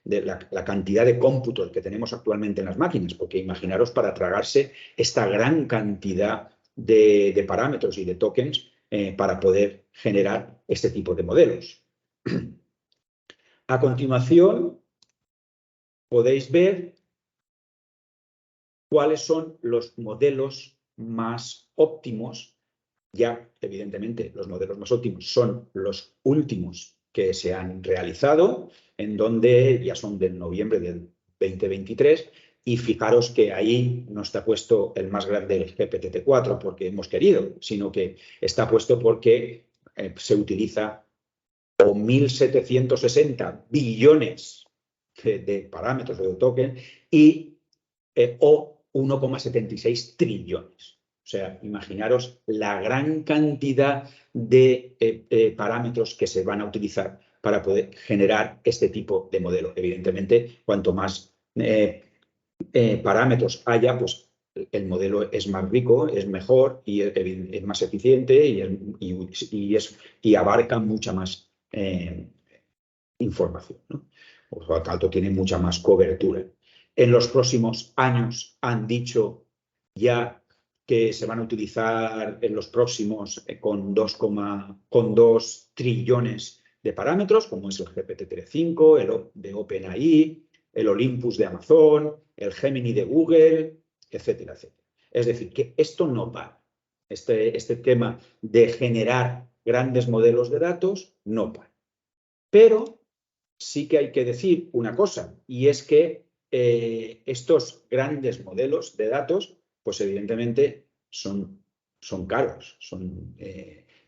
la cantidad de cómputos que tenemos actualmente en las máquinas, porque imaginaros para tragarse esta gran cantidad de parámetros y de tokens para poder generar este tipo de modelos. A continuación, podéis ver cuáles son los modelos más óptimos. Ya, evidentemente, los modelos más óptimos son los últimos que se han realizado, en donde ya son del noviembre del 2023, y fijaros que ahí no está puesto el más grande, el GPT-4, porque hemos querido, sino que está puesto porque se utiliza 1.760 billones de parámetros o de token o 1,76 trillones. O sea, imaginaros la gran cantidad de parámetros que se van a utilizar para poder generar este tipo de modelo. Evidentemente, cuanto más parámetros haya, pues el modelo es más rico, es mejor y es más eficiente y abarca mucha más información, ¿no? Por lo tanto, tiene mucha más cobertura. En los próximos años han dicho ya que se van a utilizar en los próximos con 2 trillones de parámetros, como es el GPT-3.5, el de OpenAI, el Olympus de Amazon, el Gemini de Google, etcétera, etcétera. Es decir, que esto no para. Este tema de generar grandes modelos de datos no para. Pero sí que hay que decir una cosa, y es que estos grandes modelos de datos, pues evidentemente son caros,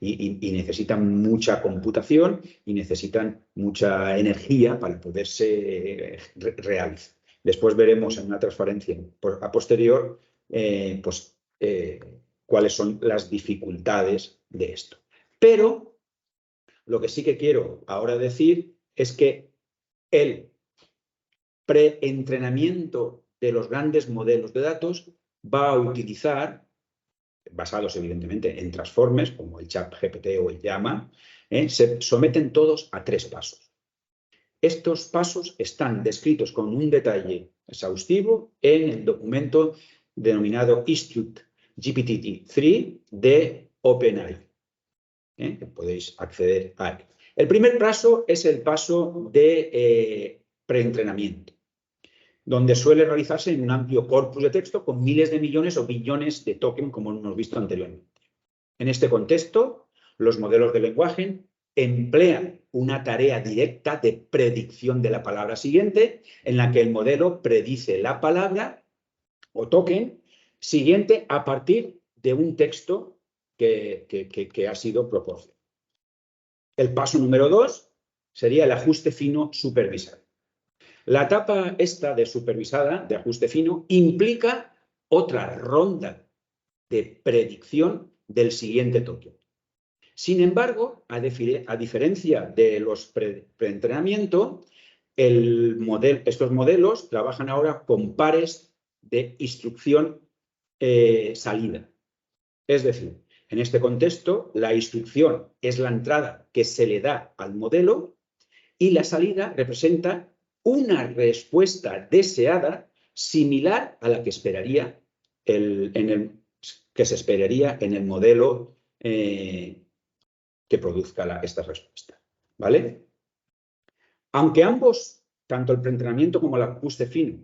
y necesitan mucha computación y necesitan mucha energía para poderse realizar. Después veremos en una transparencia a posterior cuáles son las dificultades de esto. Pero lo que sí que quiero ahora decir es que el preentrenamiento de los grandes modelos de datos va a utilizar, basados evidentemente en transformers como el ChatGPT o el Llama, se someten todos a 3 pasos. Estos pasos están descritos con un detalle exhaustivo en el documento denominado Institute GPT-3 de OpenAI. Podéis acceder a él. El primer paso es el paso de preentrenamiento, donde suele realizarse en un amplio corpus de texto con miles de millones o billones de tokens, como hemos visto anteriormente. En este contexto, los modelos de lenguaje emplean una tarea directa de predicción de la palabra siguiente, en la que el modelo predice la palabra o token siguiente a partir de un texto que ha sido proporcionado. El paso número 2 sería el ajuste fino supervisado. La etapa esta de supervisada, de ajuste fino, implica otra ronda de predicción del siguiente token. Sin embargo, a diferencia de los preentrenamiento, estos modelos trabajan ahora con pares de instrucción salida. Es decir, en este contexto, la instrucción es la entrada que se le da al modelo y la salida representa una respuesta deseada similar a la que se esperaría en el modelo que produzca esta respuesta. ¿Vale? Aunque ambos, tanto el preentrenamiento como el ajuste fino,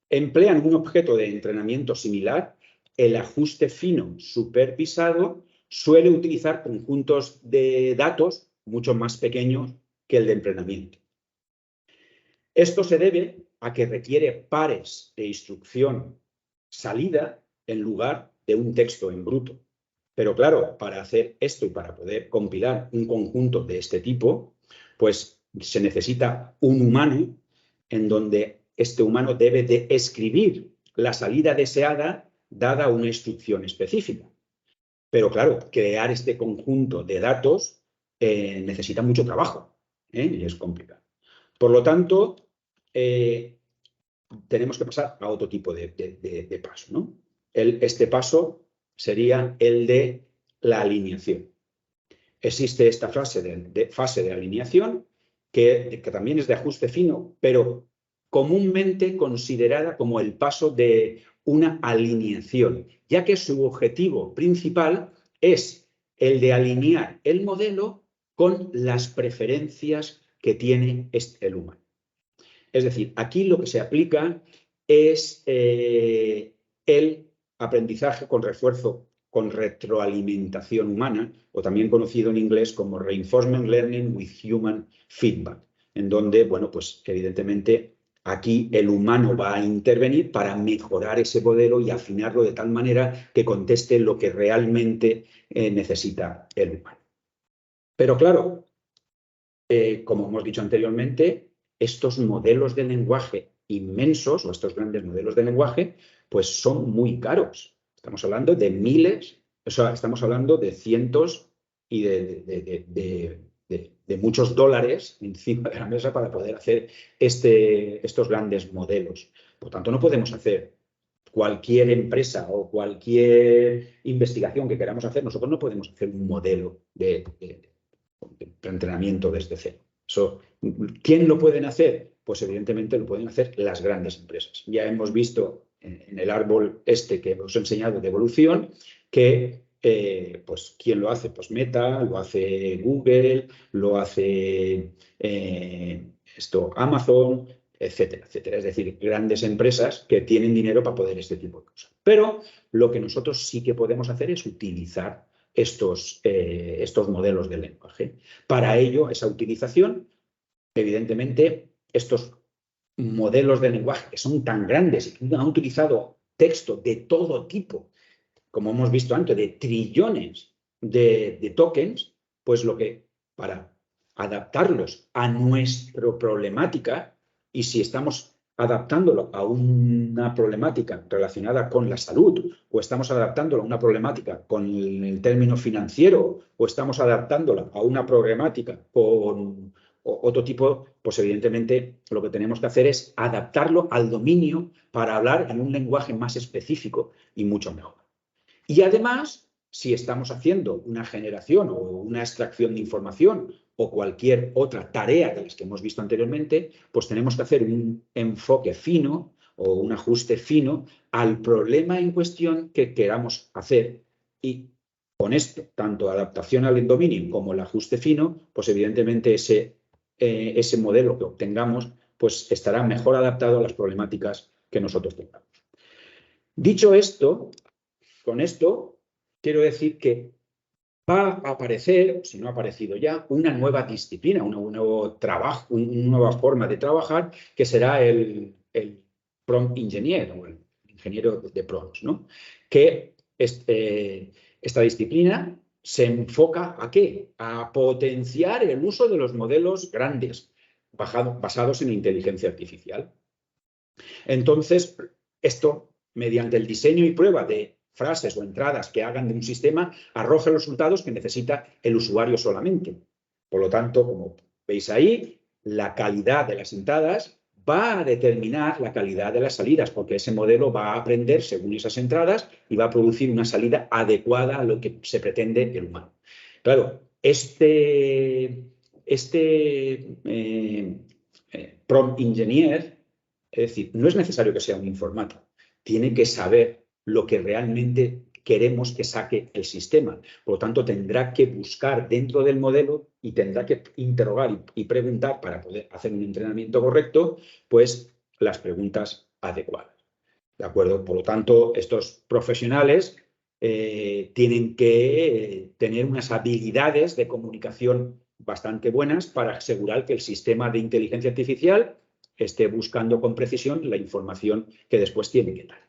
emplean un objeto de entrenamiento similar, el ajuste fino supervisado suele utilizar conjuntos de datos mucho más pequeños que el de entrenamiento. Esto se debe a que requiere pares de instrucción salida en lugar de un texto en bruto. Pero claro, para hacer esto y para poder compilar un conjunto de este tipo, pues se necesita un humano en donde este humano debe de escribir la salida deseada dada una instrucción específica. Pero claro, crear este conjunto de datos necesita mucho trabajo y es complicado. Por lo tanto, tenemos que pasar a otro tipo de paso, ¿no? Este paso sería el de la alineación. Existe esta fase de alineación que también es de ajuste fino, pero comúnmente considerada como el paso de una alineación, ya que su objetivo principal es el de alinear el modelo con las preferencias que tiene el humano. Es decir, aquí lo que se aplica es el aprendizaje con refuerzo, con retroalimentación humana, o también conocido en inglés como Reinforcement Learning with Human Feedback, en donde, bueno, pues evidentemente aquí el humano va a intervenir para mejorar ese modelo y afinarlo de tal manera que conteste lo que realmente necesita el humano. Pero claro, como hemos dicho anteriormente, estos modelos de lenguaje inmensos, o estos grandes modelos de lenguaje, pues son muy caros. Estamos hablando de miles, o sea, estamos hablando de cientos y de muchos dólares encima de la mesa para poder hacer estos grandes modelos. Por tanto, no podemos hacer cualquier empresa o cualquier investigación que queramos hacer, nosotros no podemos hacer un modelo de entrenamiento desde cero. ¿Quién lo pueden hacer? Pues evidentemente lo pueden hacer las grandes empresas. Ya hemos visto en el árbol este que os he enseñado de evolución que pues ¿quién lo hace? Pues Meta, lo hace Google, lo hace Amazon, etcétera, etcétera. Es decir, grandes empresas que tienen dinero para poder este tipo de cosas. Pero lo que nosotros sí que podemos hacer es utilizar estos modelos de lenguaje. Para ello, esa utilización, evidentemente, estos modelos de lenguaje que son tan grandes y que han utilizado texto de todo tipo, como hemos visto antes, de trillones de tokens, pues para adaptarlos a nuestra problemática, y si estamos adaptándolo a una problemática relacionada con la salud, o estamos adaptándolo a una problemática con el término financiero, o estamos adaptándola a una problemática con otro tipo, pues evidentemente lo que tenemos que hacer es adaptarlo al dominio para hablar en un lenguaje más específico y mucho mejor. Y además, si estamos haciendo una generación o una extracción de información o cualquier otra tarea de las que hemos visto anteriormente, pues tenemos que hacer un enfoque fino o un ajuste fino al problema en cuestión que queramos hacer. Y con esto, tanto adaptación al dominio como el ajuste fino, pues evidentemente ese modelo que obtengamos pues estará mejor adaptado a las problemáticas que nosotros tengamos. Dicho esto, con esto quiero decir que va a aparecer, si no ha aparecido ya, una nueva disciplina, un nuevo trabajo, una nueva forma de trabajar, que será el prompt engineer o el ingeniero de prompts, ¿no? Que esta disciplina se enfoca ¿a qué? A potenciar el uso de los modelos grandes basados en inteligencia artificial. Entonces, esto, mediante el diseño y prueba de frases o entradas que hagan de un sistema, arroja los resultados que necesita el usuario solamente. Por lo tanto, como veis ahí, la calidad de las entradas va a determinar la calidad de las salidas, porque ese modelo va a aprender según esas entradas y va a producir una salida adecuada a lo que se pretende el humano. Claro, prompt engineer, es decir, no es necesario que sea un informático, tiene que saber lo que realmente queremos que saque el sistema. Por lo tanto, tendrá que buscar dentro del modelo y tendrá que interrogar y preguntar para poder hacer un entrenamiento correcto, pues las preguntas adecuadas. ¿De acuerdo? Por lo tanto, estos profesionales tienen que tener unas habilidades de comunicación bastante buenas para asegurar que el sistema de inteligencia artificial esté buscando con precisión la información que después tiene que dar.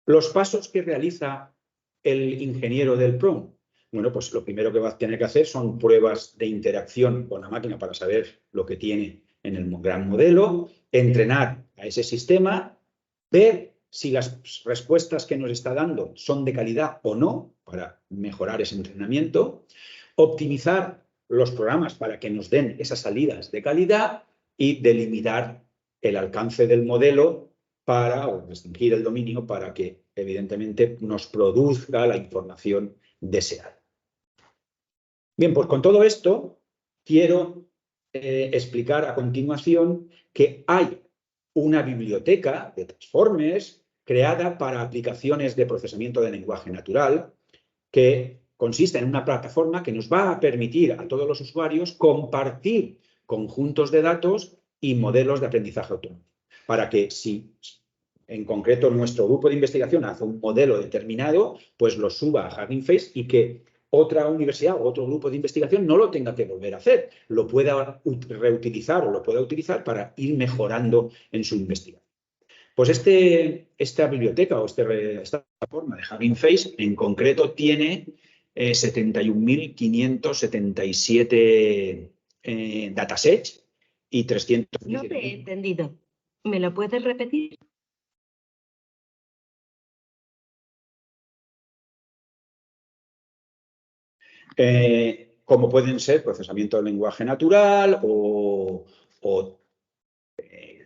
Los pasos que realiza el ingeniero del prompt. Bueno, pues lo primero que va a tener que hacer son pruebas de interacción con la máquina para saber lo que tiene en el gran modelo, entrenar a ese sistema, ver si las respuestas que nos está dando son de calidad o no, para mejorar ese entrenamiento, optimizar los programas para que nos den esas salidas de calidad y delimitar el alcance del modelo o restringir el dominio para que, evidentemente, nos produzca la información deseada. Bien, pues con todo esto quiero explicar a continuación que hay una biblioteca de transformers creada para aplicaciones de procesamiento de lenguaje natural que consiste en una plataforma que nos va a permitir a todos los usuarios compartir conjuntos de datos y modelos de aprendizaje autónomo. Para que si en concreto nuestro grupo de investigación hace un modelo determinado, pues lo suba a Hugging Face y que otra universidad o otro grupo de investigación no lo tenga que volver a hacer, lo pueda reutilizar o lo pueda utilizar para ir mejorando en su investigación. Pues esta biblioteca o esta plataforma de Hugging Face en concreto tiene 71.577 datasets y 300. No te he entendido. ¿Me lo puedes repetir? Como pueden ser procesamiento del lenguaje natural o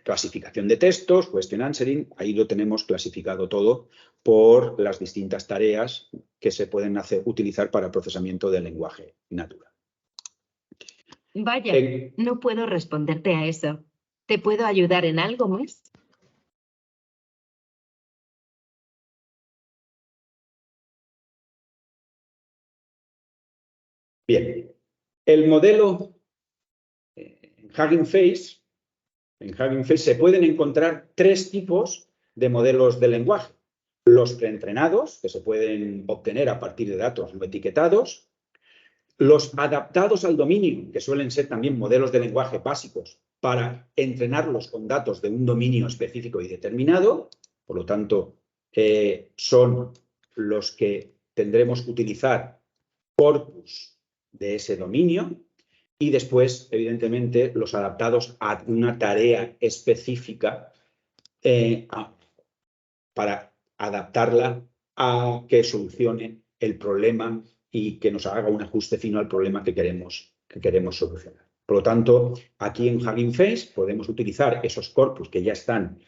clasificación de textos, question answering, ahí lo tenemos clasificado todo por las distintas tareas que se pueden utilizar para procesamiento del lenguaje natural. Vaya, no puedo responderte a eso. ¿Te puedo ayudar en algo más? Bien, el modelo en Hugging Face se pueden encontrar tres tipos de modelos de lenguaje. Los preentrenados, que se pueden obtener a partir de datos no etiquetados. Los adaptados al dominio, que suelen ser también modelos de lenguaje básicos para entrenarlos con datos de un dominio específico y determinado. Por lo tanto, son los que tendremos que utilizar corpus de ese dominio. Y después, evidentemente, los adaptados a una tarea específica para adaptarla a que solucione el problema y que nos haga un ajuste fino al problema que queremos solucionar. Por lo tanto, aquí en Hugging Face podemos utilizar esos corpus que ya están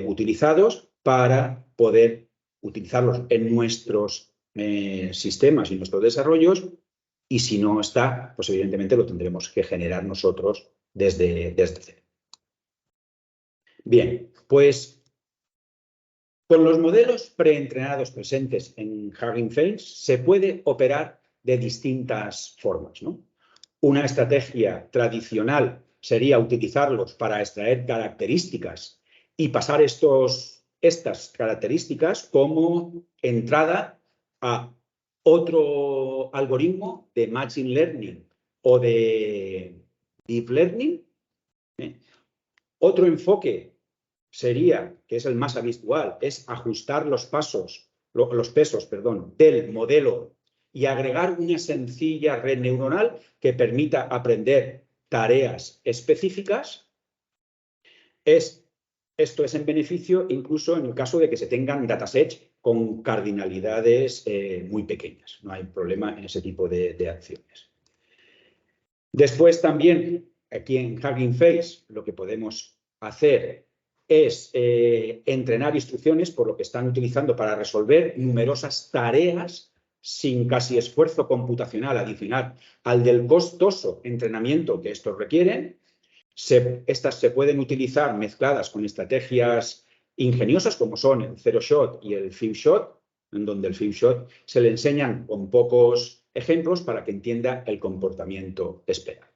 utilizados para poder utilizarlos en nuestros sistemas y nuestros desarrollos. Y si no está, pues evidentemente lo tendremos que generar nosotros desde cero. Bien, pues con los modelos preentrenados presentes en Hugging Face se puede operar de distintas formas, ¿no? Una estrategia tradicional sería utilizarlos para extraer características y pasar estas características como entrada a otro algoritmo de Machine Learning o de Deep Learning. Otro enfoque sería, que es el más habitual, es ajustar los pasos del modelo y agregar una sencilla red neuronal que permita aprender tareas específicas. Esto es en beneficio incluso en el caso de que se tengan datasets con cardinalidades muy pequeñas. No hay problema en ese tipo de acciones. Después también, aquí en Hugging Face, lo que podemos hacer es entrenar instrucciones, por lo que están utilizando para resolver numerosas tareas sin casi esfuerzo computacional adicional al del costoso entrenamiento que estos requieren. Estas se pueden utilizar mezcladas con estrategias ingeniosas como son el Zero Shot y el Few Shot, en donde el Few Shot se le enseñan con pocos ejemplos para que entienda el comportamiento esperado.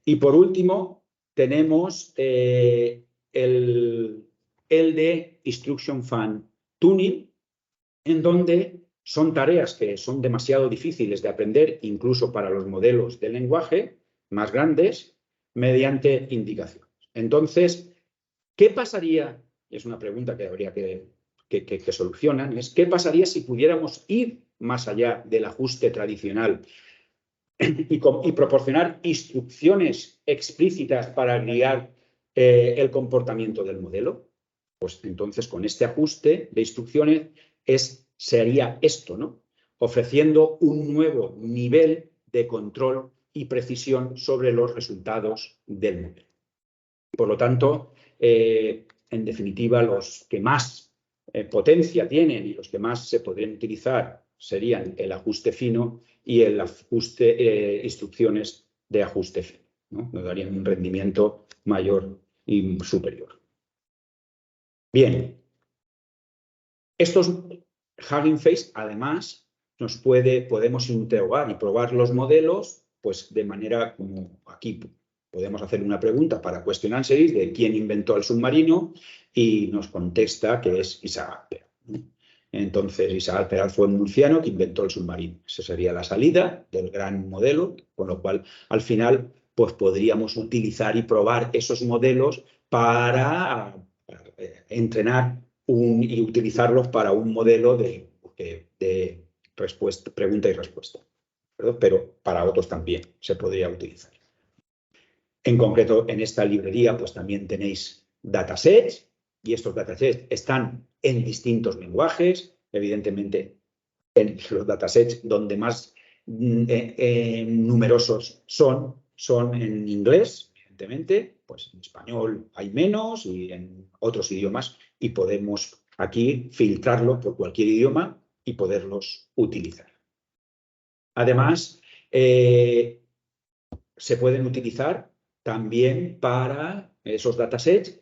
Y por último, tenemos el LD Instruction Fine Tuning, en donde son tareas que son demasiado difíciles de aprender, incluso para los modelos de lenguaje más grandes, mediante indicaciones. Entonces, ¿qué pasaría? Es una pregunta que habría que solucionan, es ¿qué pasaría si pudiéramos ir más allá del ajuste tradicional y proporcionar instrucciones explícitas para guiar el comportamiento del modelo? Pues entonces con este ajuste de instrucciones se haría esto, ¿no? Ofreciendo un nuevo nivel de control y precisión sobre los resultados del modelo. Por lo tanto, en definitiva, los que más potencia tienen y los que más se podrían utilizar serían el ajuste fino y el ajuste, instrucciones de ajuste fino, ¿no? Nos darían un rendimiento mayor y superior. Bien, estos Hugging Face, además, podemos interrogar y probar los modelos pues de manera como aquí podemos hacer una pregunta para cuestionar de quién inventó el submarino y nos contesta que es Isaac Alperat. Entonces, Isaac Alperat fue un murciano que inventó el submarino. Esa sería la salida del gran modelo, con lo cual, al final, pues podríamos utilizar y probar esos modelos para entrenar y utilizarlos para un modelo de pregunta y respuesta. Pero para otros también se podría utilizar. En concreto, en esta librería pues también tenéis datasets y estos datasets están en distintos lenguajes. Evidentemente, en los datasets donde más numerosos son en inglés, evidentemente, pues en español hay menos y en otros idiomas y podemos aquí filtrarlo por cualquier idioma y poderlos utilizar. Además, se pueden utilizar también para esos datasets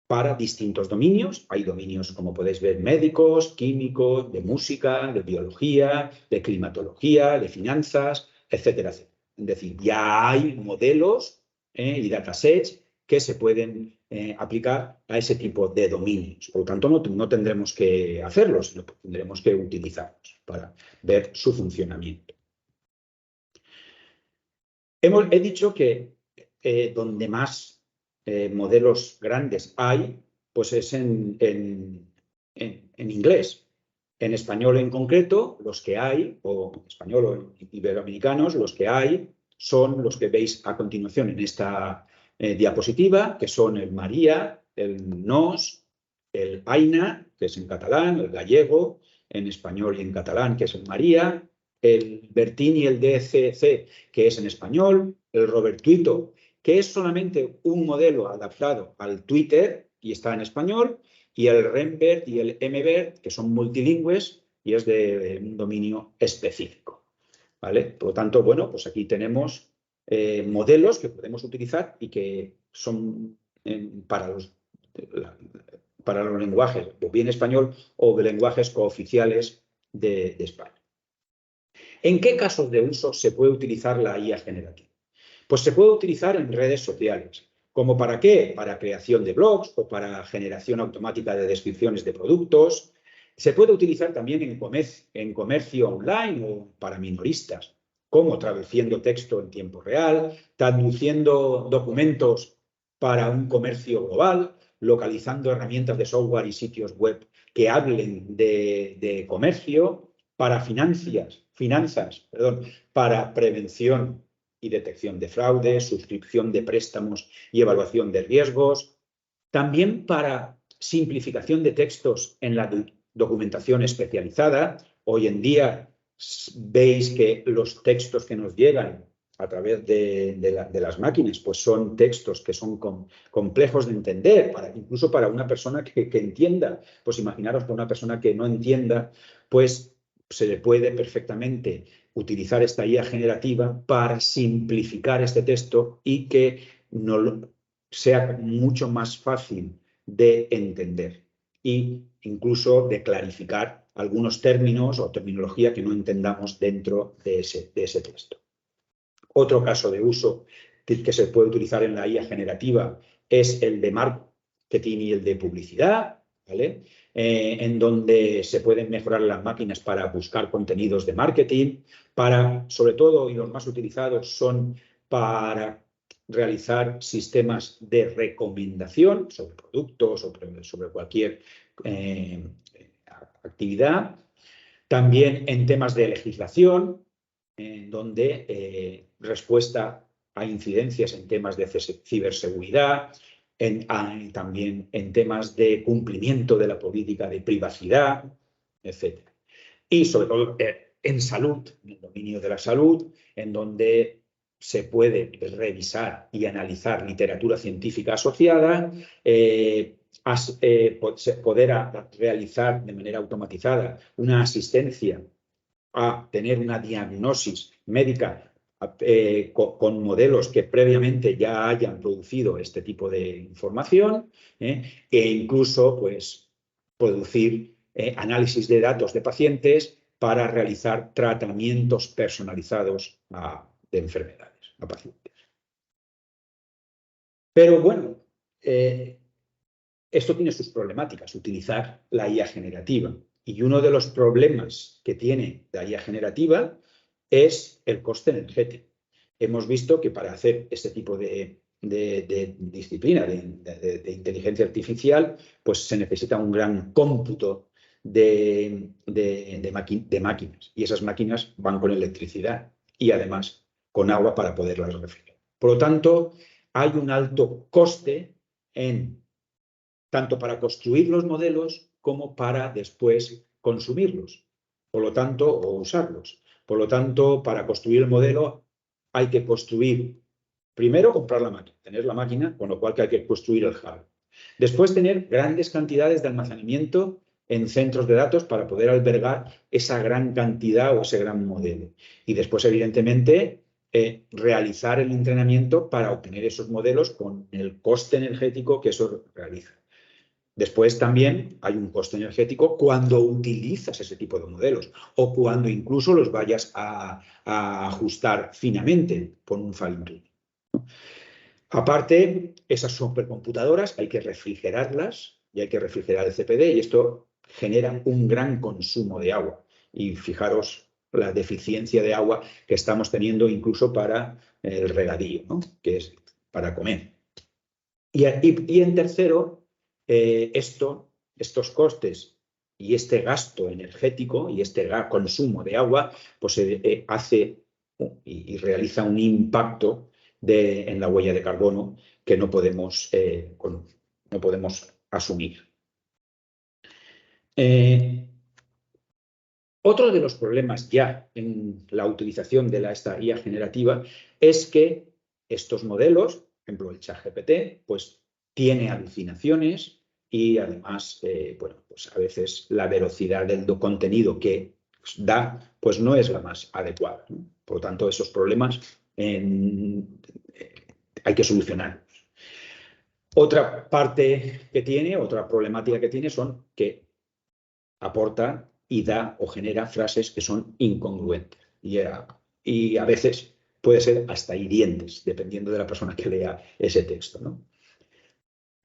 para distintos dominios. Hay dominios, como podéis ver, médicos, químicos, de música, de biología, de climatología, de finanzas, etcétera, etcétera. Es decir, ya hay modelos y datasets que se pueden aplicar a ese tipo de dominios. Por lo tanto, no tendremos que hacerlos, sino tendremos que utilizarlos para ver su funcionamiento. He dicho que donde más modelos grandes hay, pues es en inglés. En español en concreto, los que hay, o en español o en iberoamericanos, los que hay son los que veis a continuación en esta diapositiva, que son el María, el Nos, el Aina, que es en catalán, el gallego, en español y en catalán, que es el María, el Bertín y el DCC, que es en español, el Robertuito, que es solamente un modelo adaptado al Twitter y está en español, y el REMBERT y el MBERT, que son multilingües y es de un dominio específico. ¿Vale? Por lo tanto, bueno, pues aquí tenemos modelos que podemos utilizar y que son para los lenguajes, o bien español, o de lenguajes cooficiales de España. ¿En qué casos de uso se puede utilizar la IA generativa? Pues se puede utilizar en redes sociales. ¿Cómo para qué? Para creación de blogs o para generación automática de descripciones de productos. Se puede utilizar también en comercio online o para minoristas, como traduciendo texto en tiempo real, traduciendo documentos para un comercio global, localizando herramientas de software y sitios web que hablen de comercio, para finanzas, para prevención y detección de fraude, suscripción de préstamos y evaluación de riesgos, también para simplificación de textos en la documentación especializada. Hoy en día veis que los textos que nos llegan a través de las máquinas, pues son textos que son complejos de entender, incluso para una persona que entienda. Pues imaginaros para una persona que no entienda, pues se le puede perfectamente utilizar esta IA generativa para simplificar este texto y que sea mucho más fácil de entender e incluso de clarificar algunos términos o terminología que no entendamos dentro de ese texto. Otro caso de uso que se puede utilizar en la IA generativa es el de marketing y el de publicidad, ¿vale? En donde se pueden mejorar las máquinas para buscar contenidos de marketing, sobre todo, y los más utilizados son para realizar sistemas de recomendación sobre productos o sobre cualquier actividad. También en temas de legislación, en donde respuesta a incidencias en temas de ciberseguridad, también en temas de cumplimiento de la política de privacidad, etc. Y sobre todo en salud, en el dominio de la salud, en donde se puede revisar y analizar literatura científica asociada, poder realizar de manera automatizada una asistencia a tener una diagnosis médica con modelos que previamente ya hayan producido este tipo de información, e incluso pues, producir análisis de datos de pacientes para realizar tratamientos personalizados de enfermedades a pacientes. Pero bueno, esto tiene sus problemáticas, utilizar la IA generativa. Y uno de los problemas que tiene la IA generativa es el coste energético. Hemos visto que para hacer este tipo de disciplina, de inteligencia artificial, pues se necesita un gran cómputo de máquinas. Y esas máquinas van con electricidad y además con agua para poderlas refrigerar. Por lo tanto, hay un alto coste tanto para construir los modelos como para después consumirlos, por lo tanto, o usarlos. Por lo tanto, para construir el modelo hay que construir, primero comprar la máquina, tener la máquina, con lo cual hay que construir el hardware. Después tener grandes cantidades de almacenamiento en centros de datos para poder albergar esa gran cantidad o ese gran modelo. Y después, evidentemente, realizar el entrenamiento para obtener esos modelos con el coste energético que eso realiza. Después también hay un coste energético cuando utilizas ese tipo de modelos o cuando incluso los vayas a ajustar finamente con un fine tuning. Aparte, esas supercomputadoras hay que refrigerarlas y hay que refrigerar el CPD y esto genera un gran consumo de agua. Y fijaros la deficiencia de agua que estamos teniendo incluso para el regadío, ¿no? Que es para comer. Y en tercero, estos costes y este gasto energético y este consumo de agua pues hace y realiza un impacto en la huella de carbono que no podemos asumir. Otro de los problemas ya en la utilización de esta IA generativa es que estos modelos, por ejemplo el ChatGPT, pues tiene alucinaciones y además, bueno, pues a veces la velocidad del contenido que da pues no es la más adecuada, ¿no? Por lo tanto, esos problemas hay que solucionarlos. Otra parte que tiene, otra problemática que tiene son que aporta y da o genera frases que son incongruentes y a veces puede ser hasta hirientes, dependiendo de la persona que lea ese texto, ¿no?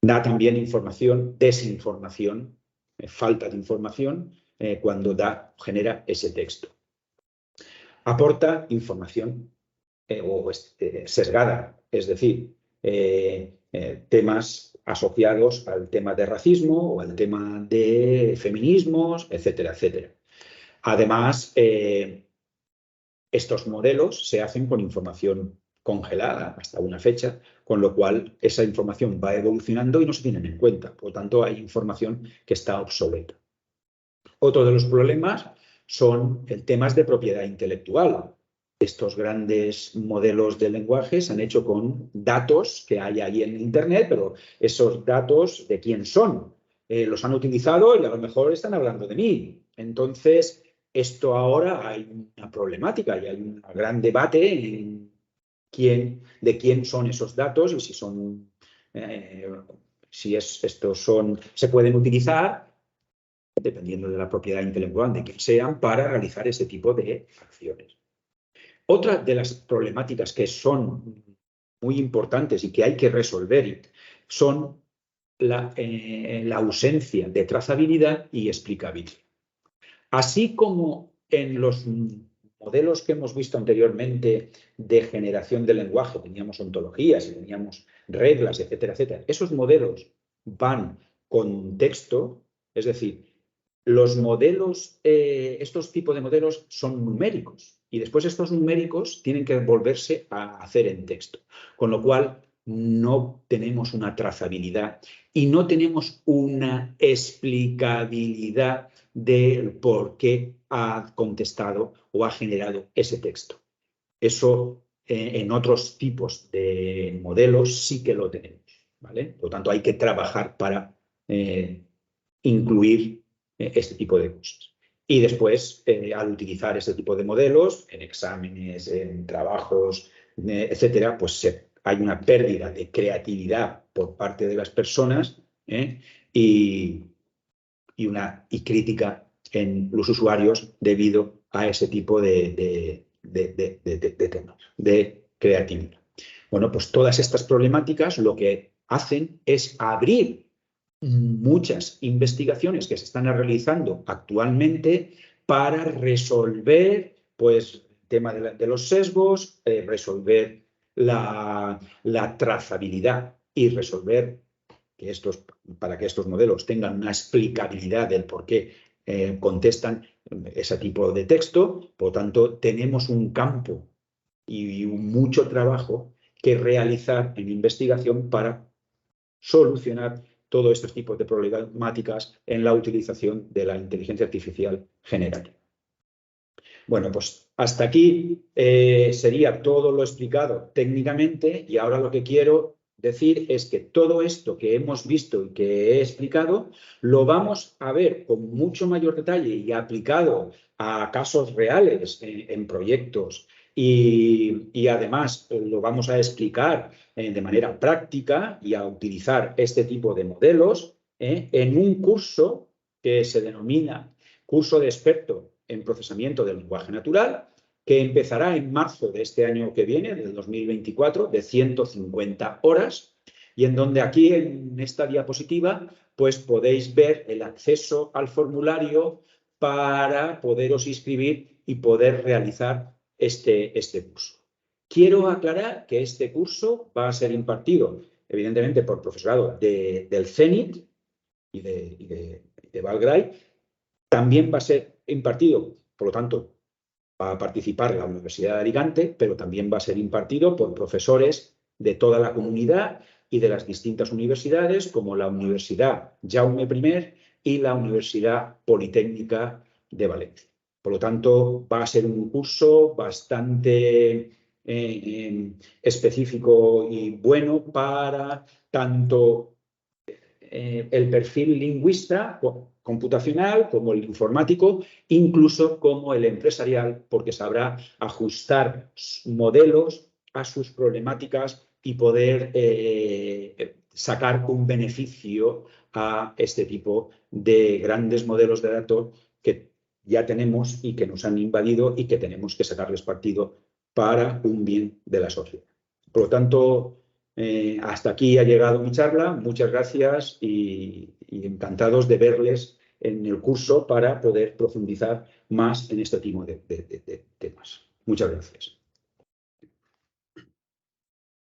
Da también información, desinformación, falta de información cuando genera ese texto. Aporta información sesgada, es decir, temas asociados al tema de racismo o al tema de feminismos, etcétera, etcétera. Además, estos modelos se hacen con información congelada hasta una fecha, con lo cual esa información va evolucionando y no se tienen en cuenta. Por lo tanto, hay información que está obsoleta. Otro de los problemas son temas de propiedad intelectual. Estos grandes modelos de lenguaje se han hecho con datos que hay ahí en Internet, pero esos datos, ¿de quién son? Los han utilizado y a lo mejor están hablando de mí. Entonces, esto ahora hay una problemática y hay un gran debate en de quién son esos datos y si son, se pueden utilizar, dependiendo de la propiedad intelectual de quien sean, para realizar ese tipo de acciones. Otra de las problemáticas que son muy importantes y que hay que resolver son la ausencia de trazabilidad y explicabilidad. Así como en los modelos que hemos visto anteriormente de generación de lenguaje, teníamos ontologías y teníamos reglas, etcétera, etcétera. Esos modelos van con texto, es decir, los modelos, estos tipos de modelos son numéricos y después estos numéricos tienen que volverse a hacer en texto, con lo cual no tenemos una trazabilidad y no tenemos una explicabilidad del por qué ha contestado o ha generado ese texto. Eso en otros tipos de modelos sí que lo tenemos, ¿vale? Por lo tanto, hay que trabajar para incluir este tipo de cosas. Y después, al utilizar este tipo de modelos, en exámenes, en trabajos, etcétera, pues hay una pérdida de creatividad por parte de las personas y crítica en los usuarios debido a ese tipo de temas, de creatividad. Bueno, pues todas estas problemáticas lo que hacen es abrir muchas investigaciones que se están realizando actualmente para resolver, pues, el tema de los sesgos, resolver la trazabilidad y resolver para que estos modelos tengan una explicabilidad del por qué contestan ese tipo de texto. Por lo tanto, tenemos un campo y mucho trabajo que realizar en investigación para solucionar todos estos tipos de problemáticas en la utilización de la inteligencia artificial generativa. Bueno, pues hasta aquí sería todo lo explicado técnicamente y ahora lo que quiero decir es que todo esto que hemos visto y que he explicado lo vamos a ver con mucho mayor detalle y aplicado a casos reales en proyectos y además lo vamos a explicar de manera práctica y a utilizar este tipo de modelos en un curso que se denomina Curso de Experto en Procesamiento del Lenguaje Natural, que empezará en marzo de este año que viene, del 2024, de 150 horas, y en donde aquí en esta diapositiva pues podéis ver el acceso al formulario para poderos inscribir y poder realizar este curso. Quiero aclarar que este curso va a ser impartido, evidentemente, por profesorado del CENIT y de Valgray. También va a ser impartido, por lo tanto, va a participar la Universidad de Alicante, pero también va a ser impartido por profesores de toda la comunidad y de las distintas universidades, como la Universidad Jaume I y la Universidad Politécnica de Valencia. Por lo tanto, va a ser un curso bastante específico y bueno para tanto el perfil lingüista computacional, como el informático, incluso como el empresarial, porque sabrá ajustar modelos a sus problemáticas y poder sacar un beneficio a este tipo de grandes modelos de datos que ya tenemos y que nos han invadido y que tenemos que sacarles partido para un bien de la sociedad. Por lo tanto, hasta aquí ha llegado mi charla. Muchas gracias y encantados de verles en el curso para poder profundizar más en este tipo de temas. Muchas gracias.